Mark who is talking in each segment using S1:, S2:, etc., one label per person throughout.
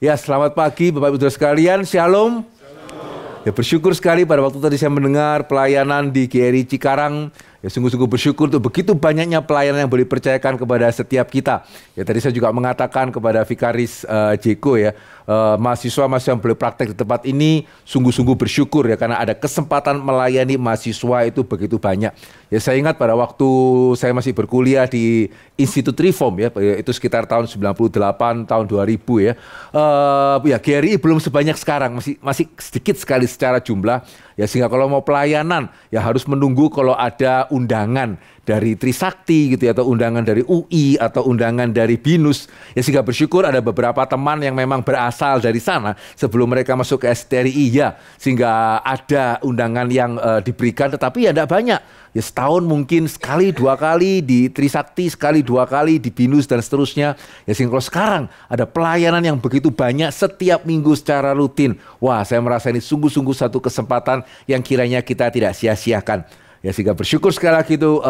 S1: Ya, selamat pagi Bapak Ibu sekalian, Shalom. Ya, bersyukur sekali pada waktu tadi saya mendengar pelayanan di GRI Cikarang. Ya, sungguh-sungguh bersyukur tuh begitu banyaknya pelayanan yang boleh dipercayakan kepada setiap kita. Ya, tadi saya juga mengatakan kepada Vikaris Jeko ya, mahasiswa-mahasiswa yang boleh praktek di tempat ini sungguh-sungguh bersyukur ya, karena ada kesempatan melayani mahasiswa itu begitu banyak. Ya, saya ingat pada waktu saya masih berkuliah di Institut Reform ya, itu sekitar tahun 98, tahun 2000 ya. Ya, GRI belum sebanyak sekarang, masih sedikit sekali secara jumlah. Ya, sehingga kalau mau pelayanan ya harus menunggu kalau ada undangan dari Trisakti gitu ya, atau undangan dari UI atau undangan dari BINUS. Ya, sehingga bersyukur ada beberapa teman yang memang berasal dari sana sebelum mereka masuk ke STRI ya, sehingga ada undangan yang diberikan, tetapi ya tidak banyak. Ya, setahun mungkin sekali dua kali di Trisakti, sekali dua kali di BINUS dan seterusnya. Ya, sehingga kalau sekarang ada pelayanan yang begitu banyak setiap minggu secara rutin. Wah, saya merasa ini sungguh-sungguh satu kesempatan yang kiranya kita tidak sia-siakan. Ya, sehingga bersyukur sekali lagi itu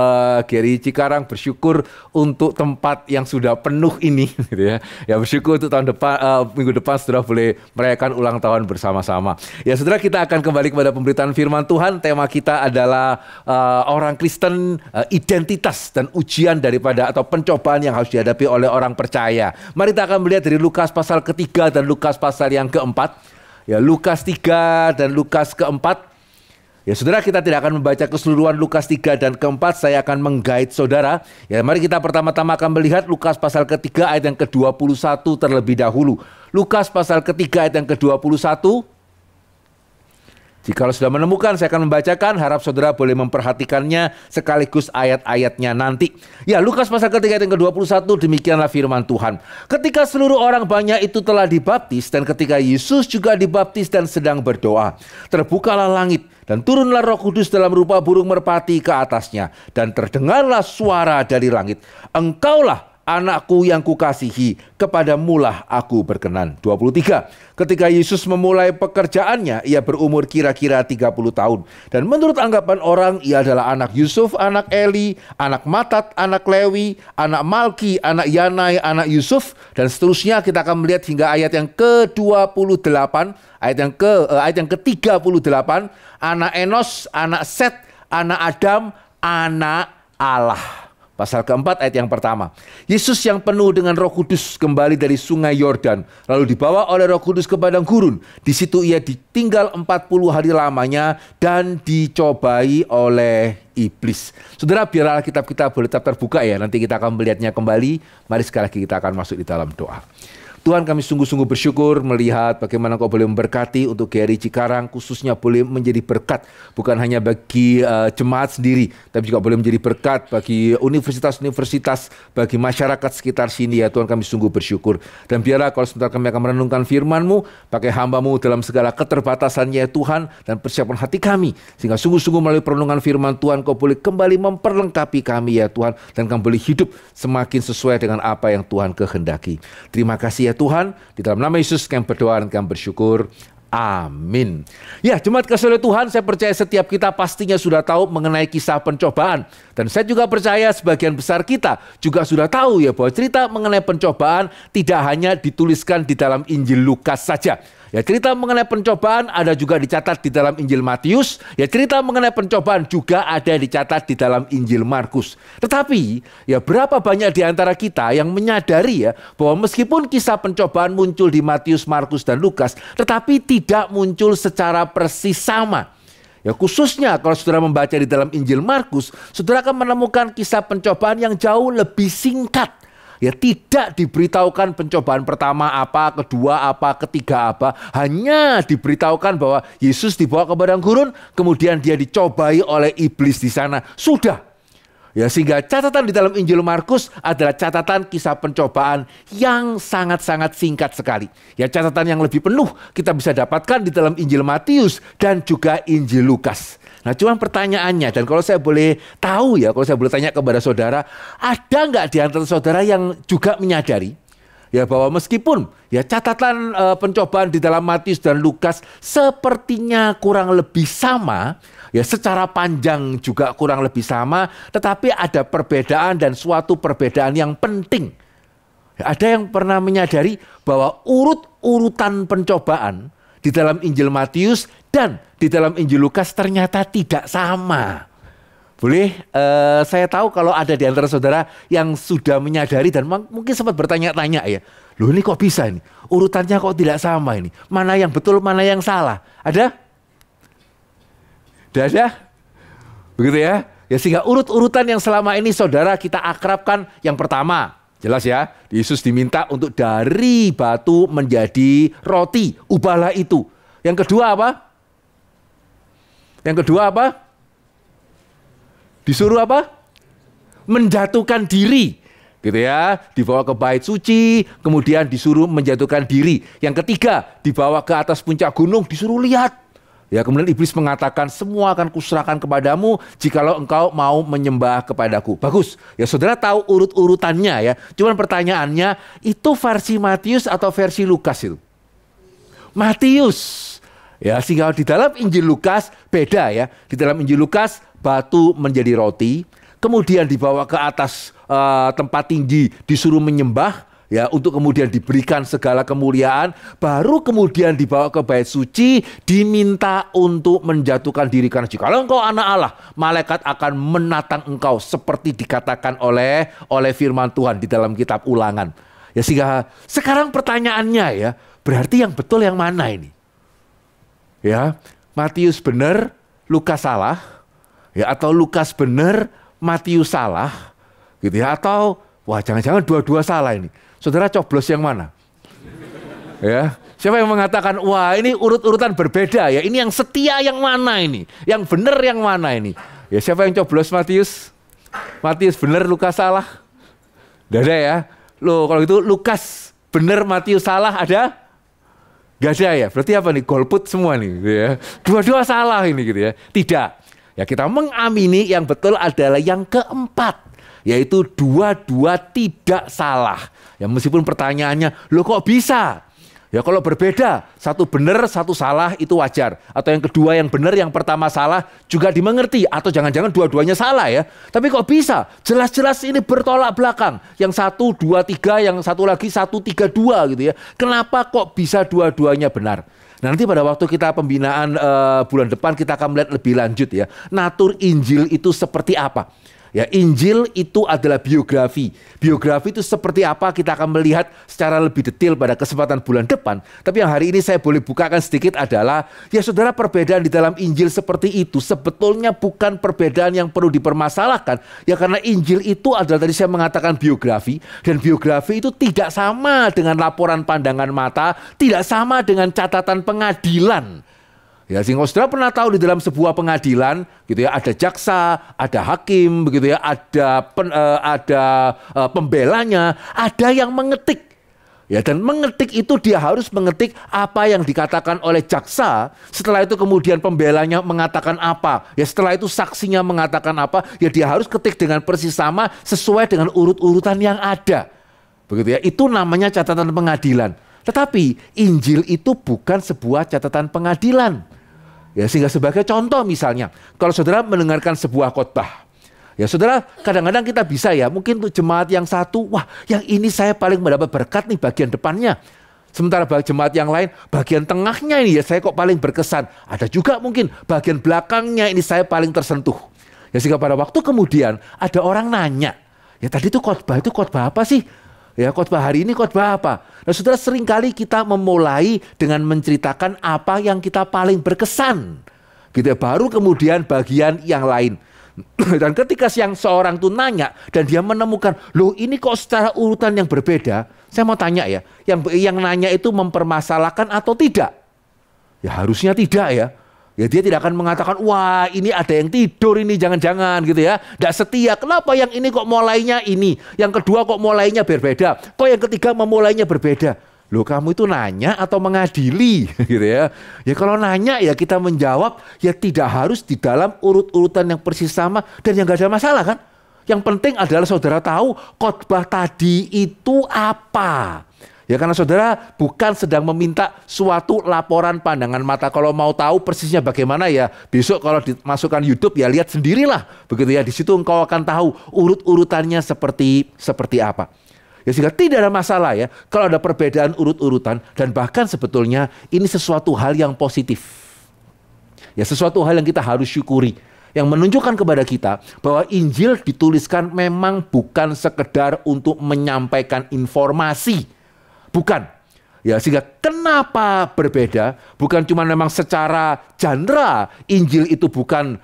S1: GRI Cikarang, bersyukur untuk tempat yang sudah penuh ini gitu ya. Ya, bersyukur untuk tahun depan, minggu depan sudah boleh merayakan ulang tahun bersama-sama. Ya, saudara, kita akan kembali kepada pemberitaan firman Tuhan. Tema kita adalah orang Kristen, identitas dan ujian daripada atau pencobaan yang harus dihadapi oleh orang percaya. Mari kita akan melihat dari Lukas pasal ketiga dan Lukas pasal yang keempat. Ya, Lukas 3 dan Lukas keempat. Ya, saudara, kita tidak akan membaca keseluruhan Lukas 3 dan keempat, saya akan menggait saudara. Ya, mari kita pertama-tama akan melihat Lukas pasal ketiga ayat yang ke-21 terlebih dahulu. Lukas pasal ketiga ayat yang ke-21. Jika sudah menemukan, saya akan membacakan, harap saudara boleh memperhatikannya sekaligus ayat-ayatnya nanti. Ya, Lukas pasal ketiga ayat yang ke-21, demikianlah firman Tuhan. Ketika seluruh orang banyak itu telah dibaptis, dan ketika Yesus juga dibaptis dan sedang berdoa, terbukalah langit, dan turunlah Roh Kudus dalam rupa burung merpati ke atasnya. Dan terdengarlah suara dari langit, "Engkaulah Anakku yang kukasihi, kepadamulah aku berkenan." 23. Ketika Yesus memulai pekerjaannya, ia berumur kira-kira 30 tahun. Dan menurut anggapan orang, ia adalah anak Yusuf, anak Eli, anak Matat, anak Lewi, anak Malki, anak Yanai, anak Yusuf, dan seterusnya. Kita akan melihat hingga ayat yang ke-28, ayat yang ke-38, anak Enos, anak Set, anak Adam, anak Allah. Pasal keempat ayat yang pertama. Yesus yang penuh dengan Roh Kudus kembali dari sungai Yordan, lalu dibawa oleh Roh Kudus ke padang gurun. Di situ ia ditinggal 40 hari lamanya dan dicobai oleh iblis. Saudara, biarlah Alkitab kita boleh tetap terbuka ya. Nanti kita akan melihatnya kembali. Mari sekali lagi kita akan masuk di dalam doa. Tuhan, kami sungguh-sungguh bersyukur melihat bagaimana Kau boleh memberkati untuk GRI Cikarang, khususnya boleh menjadi berkat bukan hanya bagi jemaat sendiri, tapi juga boleh menjadi berkat bagi universitas-universitas, bagi masyarakat sekitar sini ya Tuhan. Kami sungguh bersyukur. Dan biarlah kalau sebentar kami akan merenungkan firman-Mu, pakai hamba-Mu dalam segala keterbatasannya ya Tuhan, dan persiapkan hati kami, sehingga sungguh-sungguh melalui perenungan firman Tuhan Kau boleh kembali memperlengkapi kami ya Tuhan, dan kami boleh hidup semakin sesuai dengan apa yang Tuhan kehendaki. Terima kasih ya Tuhan, di dalam nama Yesus kami berdoa dan kami bersyukur. Amin. Ya, jemaat kasih oleh Tuhan, saya percaya setiap kita pastinya sudah tahu mengenai kisah pencobaan. Dan saya juga percaya sebagian besar kita juga sudah tahu ya bahwa cerita mengenai pencobaan tidak hanya dituliskan di dalam Injil Lukas saja. Ya, cerita mengenai pencobaan ada juga dicatat di dalam Injil Matius. Ya, cerita mengenai pencobaan juga ada dicatat di dalam Injil Markus. Tetapi, ya berapa banyak di antara kita yang menyadari ya bahwa meskipun kisah pencobaan muncul di Matius, Markus, dan Lukas, tetapi tidak muncul secara persis sama. Ya, khususnya kalau saudara membaca di dalam Injil Markus, saudara akan menemukan kisah pencobaan yang jauh lebih singkat. Ya, tidak diberitahukan pencobaan pertama apa, kedua apa, ketiga apa. Hanya diberitahukan bahwa Yesus dibawa ke padang gurun, kemudian dia dicobai oleh iblis di sana. Sudah. Ya, sehingga catatan di dalam Injil Markus adalah catatan kisah pencobaan yang sangat-sangat singkat sekali. Ya, catatan yang lebih penuh kita bisa dapatkan di dalam Injil Matius dan juga Injil Lukas. Nah, cuma pertanyaannya, dan kalau saya boleh tahu ya, kalau saya boleh tanya kepada saudara, ada nggak di antara saudara yang juga menyadari ya bahwa meskipun ya catatan pencobaan di dalam Matius dan Lukas sepertinya kurang lebih sama, ya secara panjang juga kurang lebih sama, tetapi ada perbedaan dan suatu perbedaan yang penting. Ada yang pernah menyadari bahwa urut-urutan pencobaan di dalam Injil Matius dan di dalam Injil Lukas ternyata tidak sama. Boleh saya tahu kalau ada di antara saudara yang sudah menyadari dan mungkin sempat bertanya-tanya ya. Loh ini kok bisa ini? Urutannya kok tidak sama ini? Mana yang betul, mana yang salah? Ada? Tidak ada? Begitu ya? Ya sehingga urut-urutan yang selama ini saudara kita akrabkan yang pertama. Jelas ya, Yesus diminta untuk dari batu menjadi roti, ubahlah itu. Yang kedua apa? Yang kedua apa? Disuruh apa? Menjatuhkan diri. Gitu ya, dibawa ke bait suci, kemudian disuruh menjatuhkan diri. Yang ketiga, dibawa ke atas puncak gunung, disuruh lihat. Ya, kemudian iblis mengatakan, semua akan kuserahkan kepadamu jikalau engkau mau menyembah kepadaku. Bagus, ya saudara tahu urut-urutannya ya. Cuman pertanyaannya, itu versi Matius atau versi Lukas itu? Matius. Ya, sehingga di dalam Injil Lukas beda ya. Di dalam Injil Lukas, batu menjadi roti, kemudian dibawa ke atas tempat tinggi, disuruh menyembah. Ya, untuk kemudian diberikan segala kemuliaan, baru kemudian dibawa ke bait suci, diminta untuk menjatuhkan diri. Karena jikalau engkau anak Allah, malaikat akan menatang engkau seperti dikatakan oleh firman Tuhan di dalam kitab Ulangan. Ya, sehingga sekarang pertanyaannya ya, berarti yang betul yang mana ini? Ya, Matius benar, Lukas salah, ya, atau Lukas benar, Matius salah, gitu ya, atau wah jangan-jangan dua-dua salah ini. Saudara coblos yang mana? Ya, siapa yang mengatakan, wah ini urut-urutan berbeda ya, ini yang setia yang mana ini? Yang benar yang mana ini? Ya, siapa yang coblos Matius? Matius benar, Lukas salah? Tidak ada ya? Loh, kalau gitu Lukas benar, Matius salah, ada? Gak ada ya? Berarti apa nih? Golput semua nih, gitu ya. Dua-dua salah ini gitu ya. Tidak. Ya, kita mengamini yang betul adalah yang keempat, yaitu dua-dua tidak salah. Ya, meskipun pertanyaannya, loh kok bisa? Ya, kalau berbeda, satu benar, satu salah itu wajar. Atau yang kedua yang benar, yang pertama salah juga dimengerti. Atau jangan-jangan dua-duanya salah ya. Tapi kok bisa? Jelas-jelas ini bertolak belakang. Yang satu, dua, tiga, yang satu lagi satu, tiga, dua gitu ya. Kenapa kok bisa dua-duanya benar? Nanti pada waktu kita pembinaan bulan depan kita akan melihat lebih lanjut ya. Natur Injil itu seperti apa? Ya, Injil itu adalah biografi. Biografi itu seperti apa kita akan melihat secara lebih detail pada kesempatan bulan depan. Tapi yang hari ini saya boleh bukakan sedikit adalah, ya saudara, perbedaan di dalam Injil seperti itu sebetulnya bukan perbedaan yang perlu dipermasalahkan. Ya, karena Injil itu adalah, tadi saya mengatakan biografi, dan biografi itu tidak sama dengan laporan pandangan mata, tidak sama dengan catatan pengadilan. Ya, sehingga saudara pernah tahu di dalam sebuah pengadilan gitu ya, ada jaksa, ada hakim begitu ya, ada pembelanya, ada yang mengetik. Ya, dan mengetik itu dia harus mengetik apa yang dikatakan oleh jaksa, setelah itu kemudian pembelanya mengatakan apa. Ya, setelah itu saksinya mengatakan apa, ya dia harus ketik dengan persis sama sesuai dengan urut-urutan yang ada. Begitu ya, itu namanya catatan pengadilan. Tetapi Injil itu bukan sebuah catatan pengadilan. Ya, sehingga sebagai contoh misalnya, kalau saudara mendengarkan sebuah khotbah, ya saudara kadang-kadang kita bisa ya, mungkin untuk jemaat yang satu, wah yang ini saya paling mendapat berkat nih bagian depannya. Sementara bagi jemaat yang lain, bagian tengahnya ini ya saya kok paling berkesan. Ada juga mungkin bagian belakangnya ini saya paling tersentuh. Ya, sehingga pada waktu kemudian ada orang nanya, ya tadi itu khotbah apa sih? Ya, khotbah hari ini khotbah apa? Nah, saudara, seringkali kita memulai dengan menceritakan apa yang kita paling berkesan. Gitu ya, baru kemudian bagian yang lain. Dan ketika seorang tuh nanya dan dia menemukan, loh ini kok secara urutan yang berbeda, saya mau tanya ya, yang nanya itu mempermasalahkan atau tidak? Ya harusnya tidak ya. Ya, dia tidak akan mengatakan, wah ini ada yang tidur ini, jangan-jangan gitu ya. Tidak setia, kenapa yang ini kok mulainya ini, yang kedua kok mulainya berbeda, kok yang ketiga memulainya berbeda. Loh, kamu itu nanya atau mengadili gitu ya. Ya kalau nanya ya kita menjawab, ya tidak harus di dalam urut-urutan yang persis sama dan yang gak ada masalah kan. Yang penting adalah saudara tahu khotbah tadi itu apa. Ya, karena saudara bukan sedang meminta suatu laporan pandangan mata. Kalau mau tahu persisnya bagaimana ya besok kalau dimasukkan YouTube ya lihat sendirilah. Begitu ya, di situ engkau akan tahu urut-urutannya seperti apa. Ya, sehingga tidak ada masalah ya kalau ada perbedaan urut-urutan, dan bahkan sebetulnya ini sesuatu hal yang positif. Ya, sesuatu hal yang kita harus syukuri, yang menunjukkan kepada kita bahwa Injil dituliskan memang bukan sekedar untuk menyampaikan informasi. Bukan. Ya, sehingga kenapa berbeda? Bukan cuma memang secara genre Injil itu bukan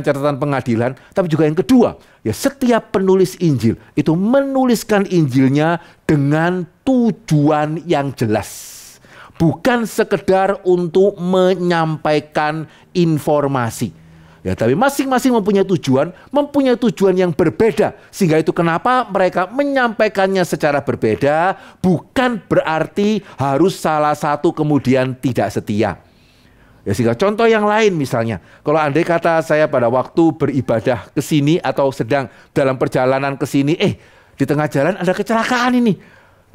S1: catatan pengadilan, tapi juga yang kedua, ya setiap penulis Injil itu menuliskan Injilnya dengan tujuan yang jelas. Bukan sekedar untuk menyampaikan informasi. Ya, tapi masing-masing mempunyai tujuan yang berbeda. Sehingga itu kenapa mereka menyampaikannya secara berbeda, bukan berarti harus salah satu kemudian tidak setia. Ya, sehingga contoh yang lain misalnya, kalau andai kata saya pada waktu beribadah ke sini atau sedang dalam perjalanan ke sini, di tengah jalan ada kecelakaan ini.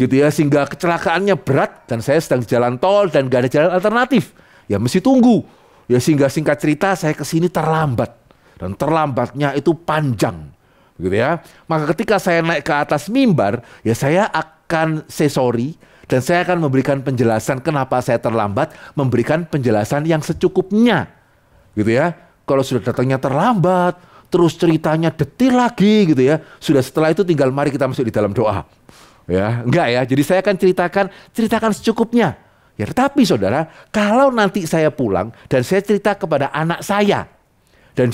S1: Gitu ya, sehingga kecelakaannya berat dan saya sedang di jalan tol dan gak ada jalan alternatif. Ya, mesti tunggu. Ya, sehingga singkat cerita saya ke sini terlambat, dan terlambatnya itu panjang, gitu ya. Maka ketika saya naik ke atas mimbar, ya saya akan say sorry, dan saya akan memberikan penjelasan kenapa saya terlambat, memberikan penjelasan yang secukupnya, gitu ya. Kalau sudah datangnya terlambat, terus ceritanya detil lagi, gitu ya. Sudah setelah itu tinggal mari kita masuk di dalam doa, ya enggak ya. Jadi saya akan ceritakan secukupnya. Ya, tetapi saudara, kalau nanti saya pulang dan saya cerita kepada anak saya, dan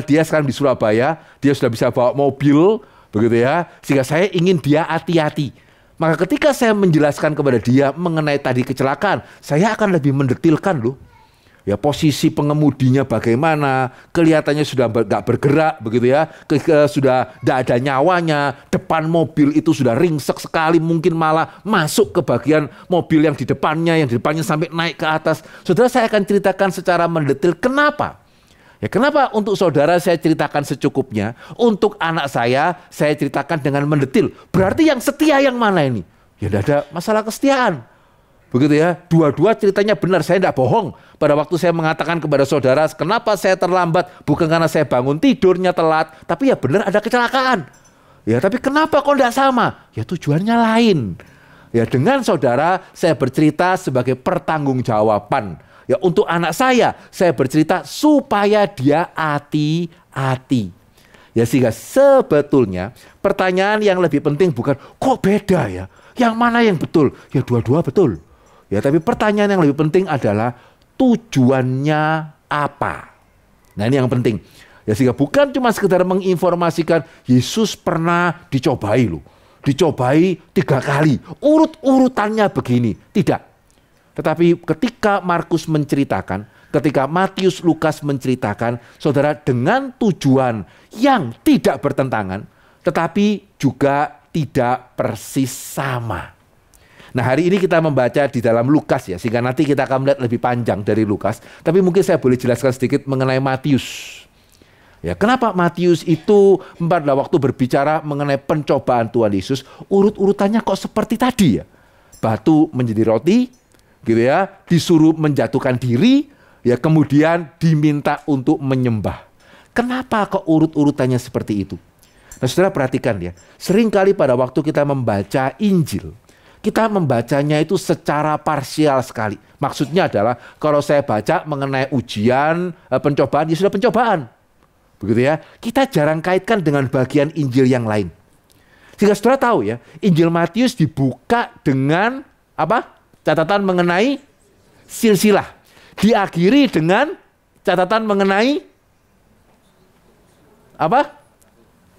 S1: dia sekarang di Surabaya, dia sudah bisa bawa mobil, begitu ya, sehingga saya ingin dia hati-hati. Maka ketika saya menjelaskan kepada dia mengenai tadi kecelakaan, saya akan lebih mendetilkan loh. Ya, posisi pengemudinya bagaimana, kelihatannya sudah nggak bergerak, begitu ya, sudah tidak ada nyawanya, depan mobil itu sudah ringsek sekali, mungkin malah masuk ke bagian mobil yang di depannya sampai naik ke atas. Saudara, saya akan ceritakan secara mendetil kenapa. Ya, kenapa untuk saudara saya ceritakan secukupnya, untuk anak saya ceritakan dengan mendetil. Berarti yang setia yang mana ini? Ya, tidak ada masalah kesetiaan. Begitu ya, dua-dua ceritanya benar, saya tidak bohong. Pada waktu saya mengatakan kepada saudara, kenapa saya terlambat? Bukan karena saya bangun tidurnya telat, tapi ya benar ada kecelakaan. Ya, tapi kenapa kok tidak sama? Ya, tujuannya lain. Ya, dengan saudara, saya bercerita sebagai pertanggungjawaban. Ya, untuk anak saya bercerita supaya dia hati-hati. Ya, sehingga sebetulnya pertanyaan yang lebih penting bukan, kok beda ya? Yang mana yang betul? Ya, dua-dua betul. Ya, tapi pertanyaan yang lebih penting adalah tujuannya apa? Nah, ini yang penting. Ya, sehingga bukan cuma sekedar menginformasikan Yesus pernah dicobai loh. Dicobai 3 kali. Urut-urutannya begini. Tidak. Tetapi ketika Markus menceritakan, ketika Matius, Lukas menceritakan, saudara, dengan tujuan yang tidak bertentangan, tetapi juga tidak persis sama. Nah, hari ini kita membaca di dalam Lukas ya, sehingga nanti kita akan melihat lebih panjang dari Lukas. Tapi mungkin saya boleh jelaskan sedikit mengenai Matius. Ya, kenapa Matius itu pada waktu berbicara mengenai pencobaan Tuhan Yesus, urut-urutannya kok seperti tadi ya? Batu menjadi roti, gitu ya, disuruh menjatuhkan diri, ya kemudian diminta untuk menyembah. Kenapa kok urut-urutannya seperti itu? Nah, saudara perhatikan ya, seringkali pada waktu kita membaca Injil, kita membacanya itu secara parsial sekali. Maksudnya adalah kalau saya baca mengenai ujian, pencobaan, ya sudah pencobaan. Begitu ya. Kita jarang kaitkan dengan bagian Injil yang lain. Sehingga saudara tahu ya, Injil Matius dibuka dengan apa? Catatan mengenai silsilah. Diakhiri dengan catatan mengenai apa?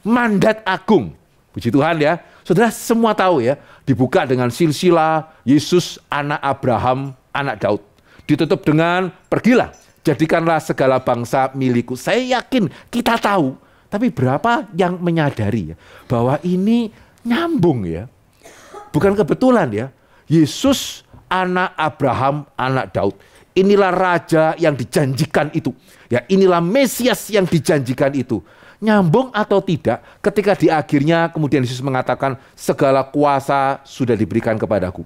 S1: Mandat agung. Puji Tuhan ya. Saudara semua tahu ya, dibuka dengan silsilah Yesus anak Abraham, anak Daud. Ditutup dengan pergilah, jadikanlah segala bangsa milikku. Saya yakin kita tahu, tapi berapa yang menyadari ya, bahwa ini nyambung ya. Bukan kebetulan ya, Yesus anak Abraham, anak Daud. Inilah raja yang dijanjikan itu. Ya, inilah Mesias yang dijanjikan itu. Nyambung atau tidak ketika di akhirnya kemudian Yesus mengatakan segala kuasa sudah diberikan kepadaku.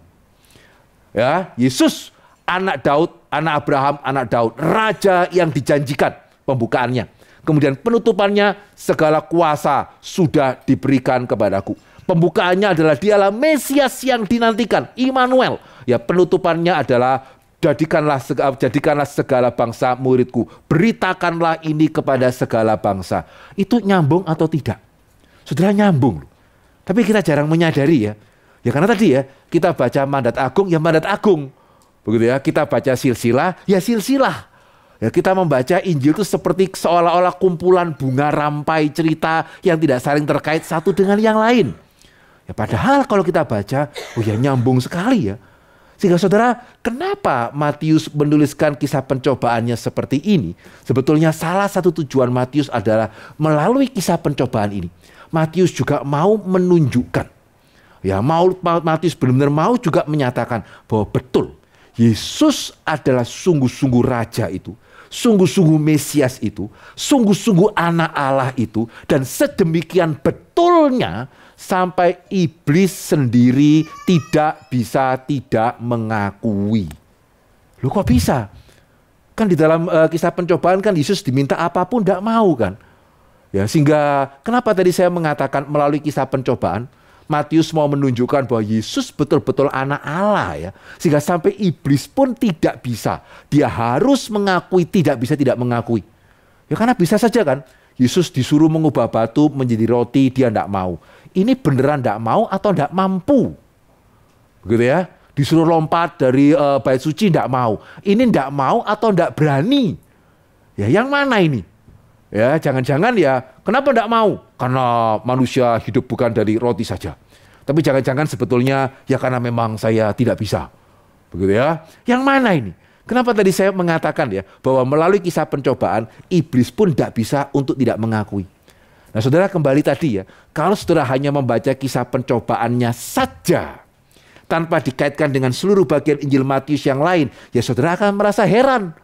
S1: Ya, Yesus anak Daud, anak Abraham, anak Daud, raja yang dijanjikan pembukaannya. Kemudian penutupannya segala kuasa sudah diberikan kepadaku. Pembukaannya adalah dialah Mesias yang dinantikan, Immanuel. Ya, penutupannya adalah jadikanlah segala bangsa muridku. Beritakanlah ini kepada segala bangsa. Itu nyambung atau tidak? Saudara, nyambung. Tapi kita jarang menyadari ya. Ya karena tadi ya, kita baca mandat agung, ya mandat agung. Begitu ya, kita baca silsilah, ya silsilah. Ya, kita membaca Injil itu seperti seolah-olah kumpulan bunga rampai cerita yang tidak saling terkait satu dengan yang lain. Ya, padahal kalau kita baca, oh ya nyambung sekali ya. Sehingga saudara, kenapa Matius menuliskan kisah pencobaannya seperti ini? Sebetulnya salah satu tujuan Matius adalah melalui kisah pencobaan ini, Matius juga mau menunjukkan, ya Matius benar-benar mau juga menyatakan bahwa betul Yesus adalah sungguh-sungguh Raja itu, sungguh-sungguh Mesias itu, sungguh-sungguh anak Allah itu, dan sedemikian betulnya sampai iblis sendiri tidak bisa tidak mengakui. Loh kok bisa? Kan di dalam kisah pencobaan kan Yesus diminta apapun tidak mau kan? Ya, sehingga kenapa tadi saya mengatakan melalui kisah pencobaan, Matius mau menunjukkan bahwa Yesus betul-betul anak Allah ya. Sehingga sampai iblis pun tidak bisa. Dia harus mengakui, tidak bisa tidak mengakui. Ya karena bisa saja kan. Yesus disuruh mengubah batu menjadi roti, dia tidak mau. Ini beneran tidak mau atau tidak mampu? Begitu ya. Disuruh lompat dari bait suci tidak mau. Ini tidak mau atau tidak berani? Ya yang mana ini? Ya, jangan-jangan ya, kenapa tidak mau? Karena manusia hidup bukan dari roti saja. Tapi jangan-jangan sebetulnya ya karena memang saya tidak bisa. Begitu ya. Yang mana ini? Kenapa tadi saya mengatakan ya, bahwa melalui kisah pencobaan, iblis pun tidak bisa untuk tidak mengakui. Nah saudara, kembali tadi ya, kalau saudara hanya membaca kisah pencobaannya saja, tanpa dikaitkan dengan seluruh bagian Injil Matius yang lain, ya saudara akan merasa heran.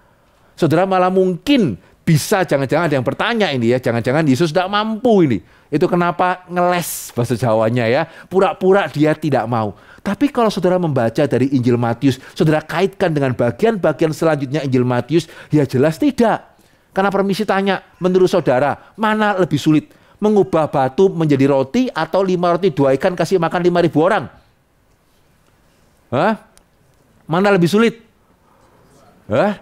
S1: Saudara malah mungkin bisa jangan-jangan ada yang bertanya ini ya, jangan-jangan Yesus tidak mampu ini. Itu kenapa ngeles bahasa Jawanya ya, pura-pura dia tidak mau. Tapi kalau saudara membaca dari Injil Matius, saudara kaitkan dengan bagian-bagian selanjutnya Injil Matius, ya jelas tidak. Karena permisi tanya, menurut saudara, mana lebih sulit? Mengubah batu menjadi roti atau 5 roti 2 ikan kasih makan 5.000 orang? Hah? Mana lebih sulit? Hah?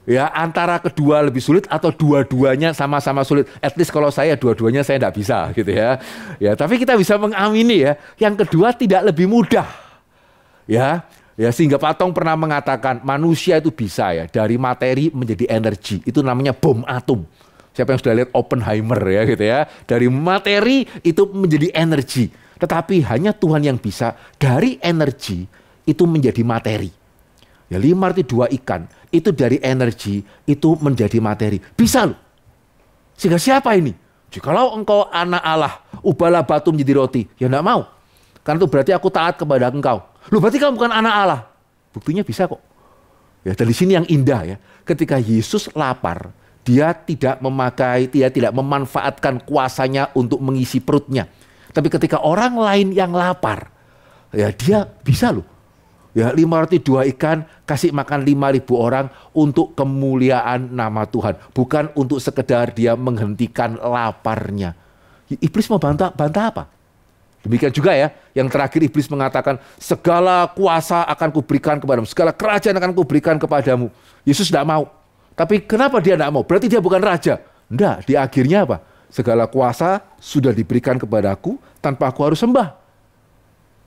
S1: Ya antara kedua lebih sulit atau dua-duanya sama-sama sulit. At least kalau saya dua-duanya saya tidak bisa gitu ya. Ya tapi kita bisa mengamini ya. Yang kedua tidak lebih mudah. Ya sehingga Platong pernah mengatakan manusia itu bisa ya dari materi menjadi energi. Itu namanya bom atom. Siapa yang sudah lihat Oppenheimer ya gitu ya. Dari materi itu menjadi energi. Tetapi hanya Tuhan yang bisa dari energi itu menjadi materi. Ya 5 roti 2 ikan itu dari energi itu menjadi materi. Bisa loh. Sehingga siapa ini? Jikalau engkau anak Allah, ubahlah batu menjadi roti. Ya enggak mau. Karena itu berarti aku taat kepada engkau. Loh berarti kamu bukan anak Allah. Buktinya bisa kok. Ya dari sini yang indah ya. Ketika Yesus lapar, dia tidak memanfaatkan kuasanya untuk mengisi perutnya. Tapi ketika orang lain yang lapar, ya dia bisa loh. Ya 5 roti 2 ikan kasih makan 5.000 orang untuk kemuliaan nama Tuhan. Bukan untuk sekedar dia menghentikan laparnya. Iblis mau bantah apa? Demikian juga ya. Yang terakhir iblis mengatakan segala kuasa akan kuberikan kepadamu. Segala kerajaan akan kuberikan kepadamu. Yesus tidak mau. Tapi kenapa dia tidak mau? Berarti dia bukan raja. Enggak, di akhirnya apa? Segala kuasa sudah diberikan kepadaku tanpa aku harus sembah.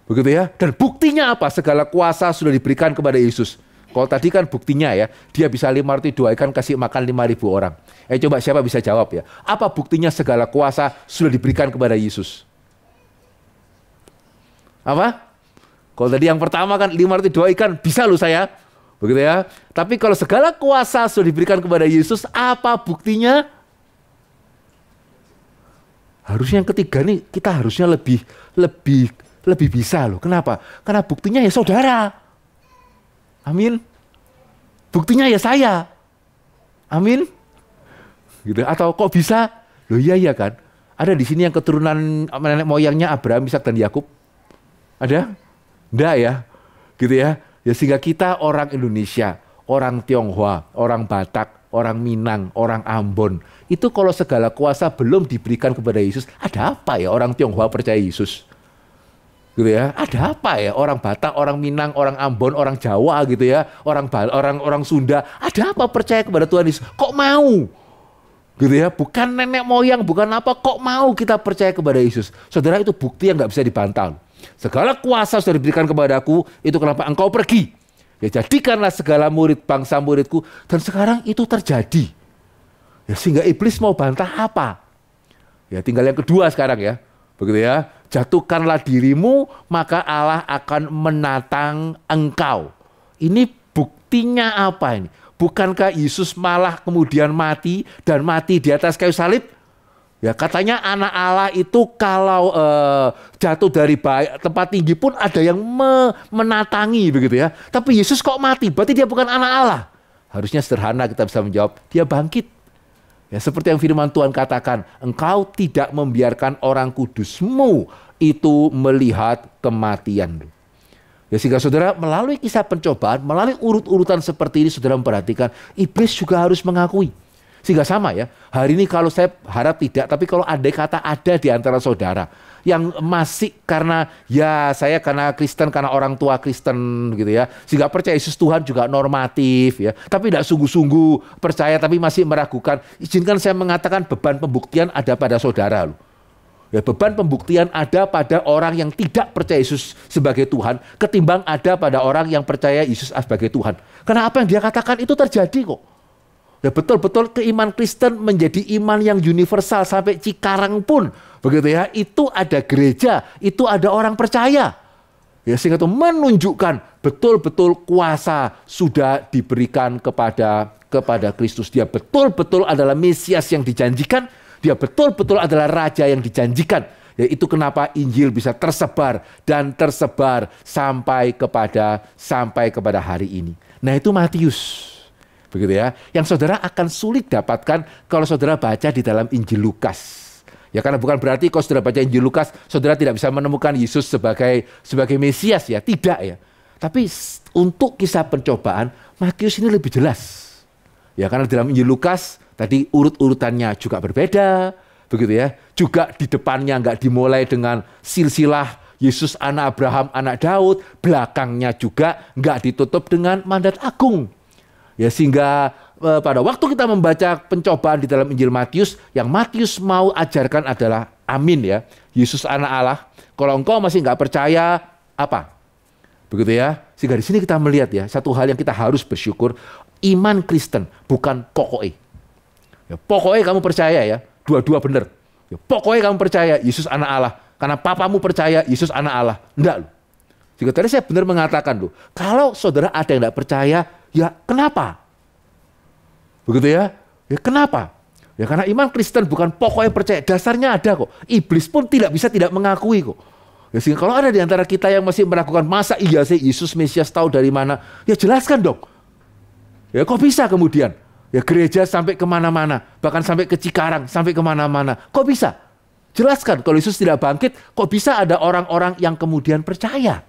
S1: Begitu ya. Dan buktinya apa? Segala kuasa sudah diberikan kepada Yesus. Kalau tadi kan buktinya ya, dia bisa 5 roti 2 ikan kasih makan 5.000 orang. Coba siapa bisa jawab ya? Apa buktinya segala kuasa sudah diberikan kepada Yesus? Apa? Kalau tadi yang pertama kan 5 roti 2 ikan bisa loh saya. Begitu ya. Tapi kalau segala kuasa sudah diberikan kepada Yesus, apa buktinya? Harusnya yang ketiga nih kita harusnya lebih bisa loh. Kenapa? Karena buktinya ya saudara. Amin. Buktinya ya saya. Amin. Gitu. Atau kok bisa? Loh iya kan. Ada di sini yang keturunan nenek moyangnya Abraham, Ishak dan Yakub. Ada? Enggak ya. Gitu ya. Ya sehingga kita orang Indonesia, orang Tionghoa, orang Batak, orang Minang, orang Ambon. Itu kalau segala kuasa belum diberikan kepada Yesus, ada apa ya orang Tionghoa percaya Yesus? Gitu ya. Ada apa ya? Orang Batak, orang Minang, orang Ambon, orang Jawa gitu ya, orang Sunda, ada apa percaya kepada Tuhan Yesus? Kok mau? Gitu ya. Bukan nenek moyang, bukan apa, kok mau kita percaya kepada Yesus? Saudara, itu bukti yang nggak bisa dibantah. Segala kuasa sudah diberikan kepadaku, itu kenapa engkau pergi. Ya, jadikanlah segala murid bangsa muridku, dan sekarang itu terjadi. Ya, sehingga iblis mau bantah apa? Ya, tinggal yang kedua sekarang ya. Begitu ya. Jatuhkanlah dirimu, maka Allah akan menatang engkau. Ini buktinya apa ini? Bukankah Yesus malah kemudian mati dan mati di atas kayu salib? Ya, katanya anak Allah itu kalau jatuh dari tempat tinggi pun ada yang menatangi begitu ya. Tapi Yesus kok mati? Berarti dia bukan anak Allah. Harusnya sederhana kita bisa menjawab, dia bangkit. Ya, seperti yang firman Tuhan katakan, engkau tidak membiarkan orang kudusmu itu melihat kematian. Ya, sehingga saudara melalui kisah pencobaan, melalui urut-urutan seperti ini, saudara memperhatikan, iblis juga harus mengakui. Sehingga sama ya, hari ini kalau saya harap tidak, tapi kalau andai kata ada di antara saudara yang masih karena ya saya karena Kristen, karena orang tua Kristen gitu ya, sehingga percaya Yesus Tuhan juga normatif ya, tapi tidak sungguh-sungguh percaya tapi masih meragukan, izinkan saya mengatakan beban pembuktian ada pada saudara loh. Ya, beban pembuktian ada pada orang yang tidak percaya Yesus sebagai Tuhan ketimbang ada pada orang yang percaya Yesus sebagai Tuhan. Karena apa yang dia katakan itu terjadi kok. Ya, betul-betul keiman Kristen menjadi iman yang universal sampai Cikarang pun begitu ya, itu ada gereja, itu ada orang percaya. Ya, sehingga itu menunjukkan betul-betul kuasa sudah diberikan kepada Kristus. Dia betul-betul adalah Mesias yang dijanjikan, dia betul-betul adalah raja yang dijanjikan. Ya, itu kenapa Injil bisa tersebar dan tersebar sampai kepada hari ini. Nah, itu Matius. Begitu ya, yang saudara akan sulit dapatkan kalau saudara baca di dalam Injil Lukas. Ya, karena bukan berarti kalau saudara baca Injil Lukas, saudara tidak bisa menemukan Yesus sebagai Mesias ya, tidak ya. Tapi untuk kisah pencobaan, Matius ini lebih jelas. Ya, karena dalam Injil Lukas tadi urut-urutannya juga berbeda, begitu ya. Juga di depannya nggak dimulai dengan silsilah Yesus anak Abraham, anak Daud, belakangnya juga nggak ditutup dengan mandat agung. Ya, sehingga pada waktu kita membaca pencobaan di dalam Injil Matius, yang Matius mau ajarkan adalah amin ya, Yesus anak Allah. Kalau engkau masih nggak percaya, apa? Begitu ya. Sehingga di sini kita melihat ya, satu hal yang kita harus bersyukur, iman Kristen bukan pokoknya. Ya, pokoknya kamu percaya ya, dua-dua benar. Ya, pokoknya kamu percaya Yesus anak Allah, karena papamu percaya Yesus anak Allah. Enggak loh. Sehingga tadi saya benar mengatakan loh, kalau saudara ada yang nggak percaya, ya kenapa? Begitu ya? Ya kenapa? Ya karena iman Kristen bukan pokoknya percaya, dasarnya ada kok. Iblis pun tidak bisa tidak mengakui kok. Ya, sehingga kalau ada di antara kita yang masih meragukan, masa iya sih Yesus Mesias tahu dari mana? Ya jelaskan dong. Ya kok bisa kemudian? Ya gereja sampai kemana-mana, bahkan sampai ke Cikarang, sampai kemana-mana. Kok bisa? Jelaskan, kalau Yesus tidak bangkit, kok bisa ada orang-orang yang kemudian percaya?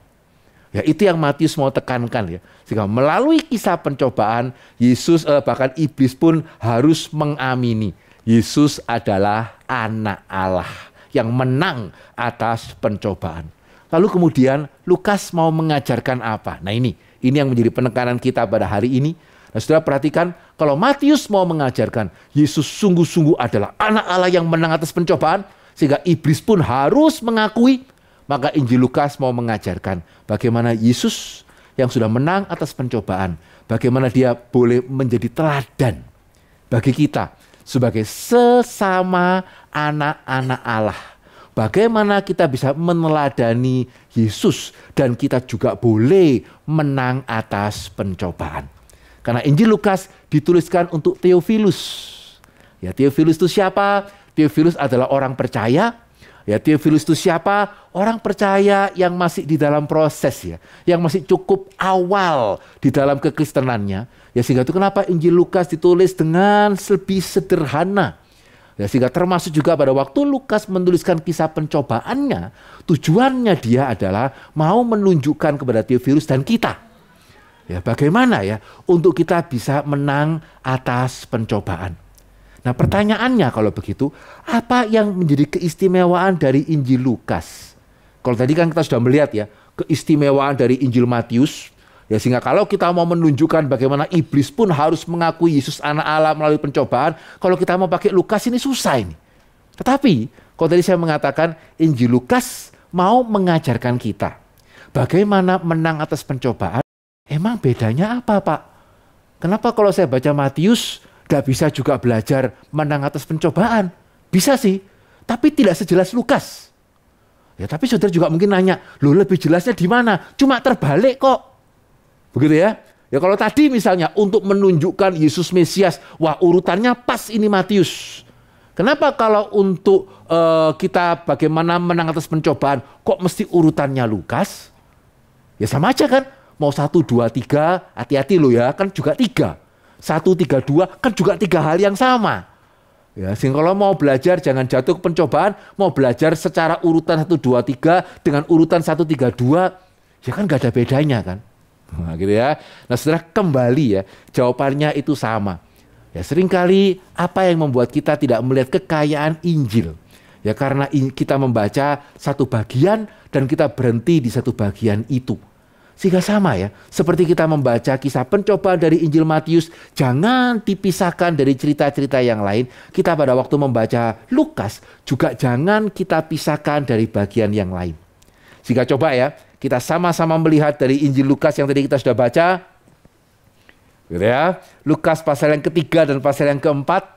S1: Ya, itu yang Matius mau tekankan ya. Sehingga melalui kisah pencobaan, Yesus bahkan iblis pun harus mengamini Yesus adalah anak Allah yang menang atas pencobaan. Lalu kemudian Lukas mau mengajarkan apa? Nah, ini yang menjadi penekanan kita pada hari ini. Nah, saudara perhatikan, kalau Matius mau mengajarkan Yesus sungguh-sungguh adalah anak Allah yang menang atas pencobaan, sehingga iblis pun harus mengakui, maka Injil Lukas mau mengajarkan bagaimana Yesus yang sudah menang atas pencobaan, bagaimana dia boleh menjadi teladan bagi kita sebagai sesama anak-anak Allah. Bagaimana kita bisa meneladani Yesus dan kita juga boleh menang atas pencobaan. Karena Injil Lukas dituliskan untuk Theophilus. Ya, Theophilus itu siapa? Theophilus adalah orang percaya. Ya, Theophilus itu siapa? Orang percaya yang masih di dalam proses ya, yang masih cukup awal di dalam kekristenannya. Ya, sehingga itu kenapa Injil Lukas ditulis dengan lebih sederhana. Ya, sehingga termasuk juga pada waktu Lukas menuliskan kisah pencobaannya, tujuannya dia adalah mau menunjukkan kepada Theophilus dan kita. Ya, bagaimana ya untuk kita bisa menang atas pencobaan. Nah, pertanyaannya kalau begitu, apa yang menjadi keistimewaan dari Injil Lukas? Kalau tadi kan kita sudah melihat ya, keistimewaan dari Injil Matius, ya sehingga kalau kita mau menunjukkan bagaimana iblis pun harus mengakui Yesus anak Allah melalui pencobaan, kalau kita mau pakai Lukas ini susah ini. Tetapi, kalau tadi saya mengatakan Injil Lukas mau mengajarkan kita bagaimana menang atas pencobaan. Emang bedanya apa, Pak? Kenapa kalau saya baca Matius gak bisa juga belajar menang atas pencobaan? Bisa sih, tapi tidak sejelas Lukas. Ya, tapi saudara juga mungkin nanya, loh lebih jelasnya di mana? Cuma terbalik kok. Begitu ya? Ya kalau tadi misalnya untuk menunjukkan Yesus Mesias, wah urutannya pas ini Matius. Kenapa kalau untuk kita bagaimana menang atas pencobaan, kok mesti urutannya Lukas? Ya sama aja kan? Mau 1, 2, 3, hati-hati loh ya, kan juga 3. 1, 3, 2, kan juga 3 hal yang sama. Ya, sehingga kalau mau belajar jangan jatuh ke pencobaan, mau belajar secara urutan 1, 2, 3 dengan urutan 1, 3, 2, ya kan gak ada bedanya kan. Nah, gitu ya. Nah setelah kembali ya, jawabannya itu sama. Ya seringkali apa yang membuat kita tidak melihat kekayaan Injil? Ya karena kita membaca satu bagian dan kita berhenti di satu bagian itu. Sehingga sama ya, seperti kita membaca kisah pencobaan dari Injil Matius, jangan dipisahkan dari cerita-cerita yang lain. Kita pada waktu membaca Lukas, juga jangan kita pisahkan dari bagian yang lain. Sehingga coba ya, kita sama-sama melihat dari Injil Lukas yang tadi kita sudah baca. Gitu ya, Lukas pasal yang ketiga dan pasal yang keempat.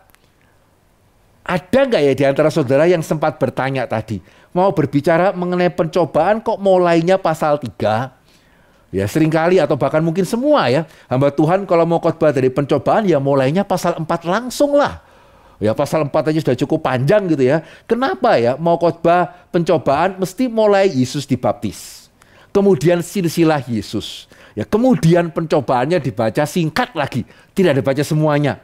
S1: Ada nggak ya di antara saudara yang sempat bertanya tadi, mau berbicara mengenai pencobaan kok mulainya pasal 3? Ya seringkali atau bahkan mungkin semua ya, hamba Tuhan kalau mau khotbah dari pencobaan ya mulainya pasal 4 langsung lah. Ya pasal 4 aja sudah cukup panjang gitu ya. Kenapa ya mau khotbah pencobaan mesti mulai Yesus dibaptis. Kemudian silsilah Yesus. Ya kemudian pencobaannya dibaca singkat lagi, tidak dibaca semuanya.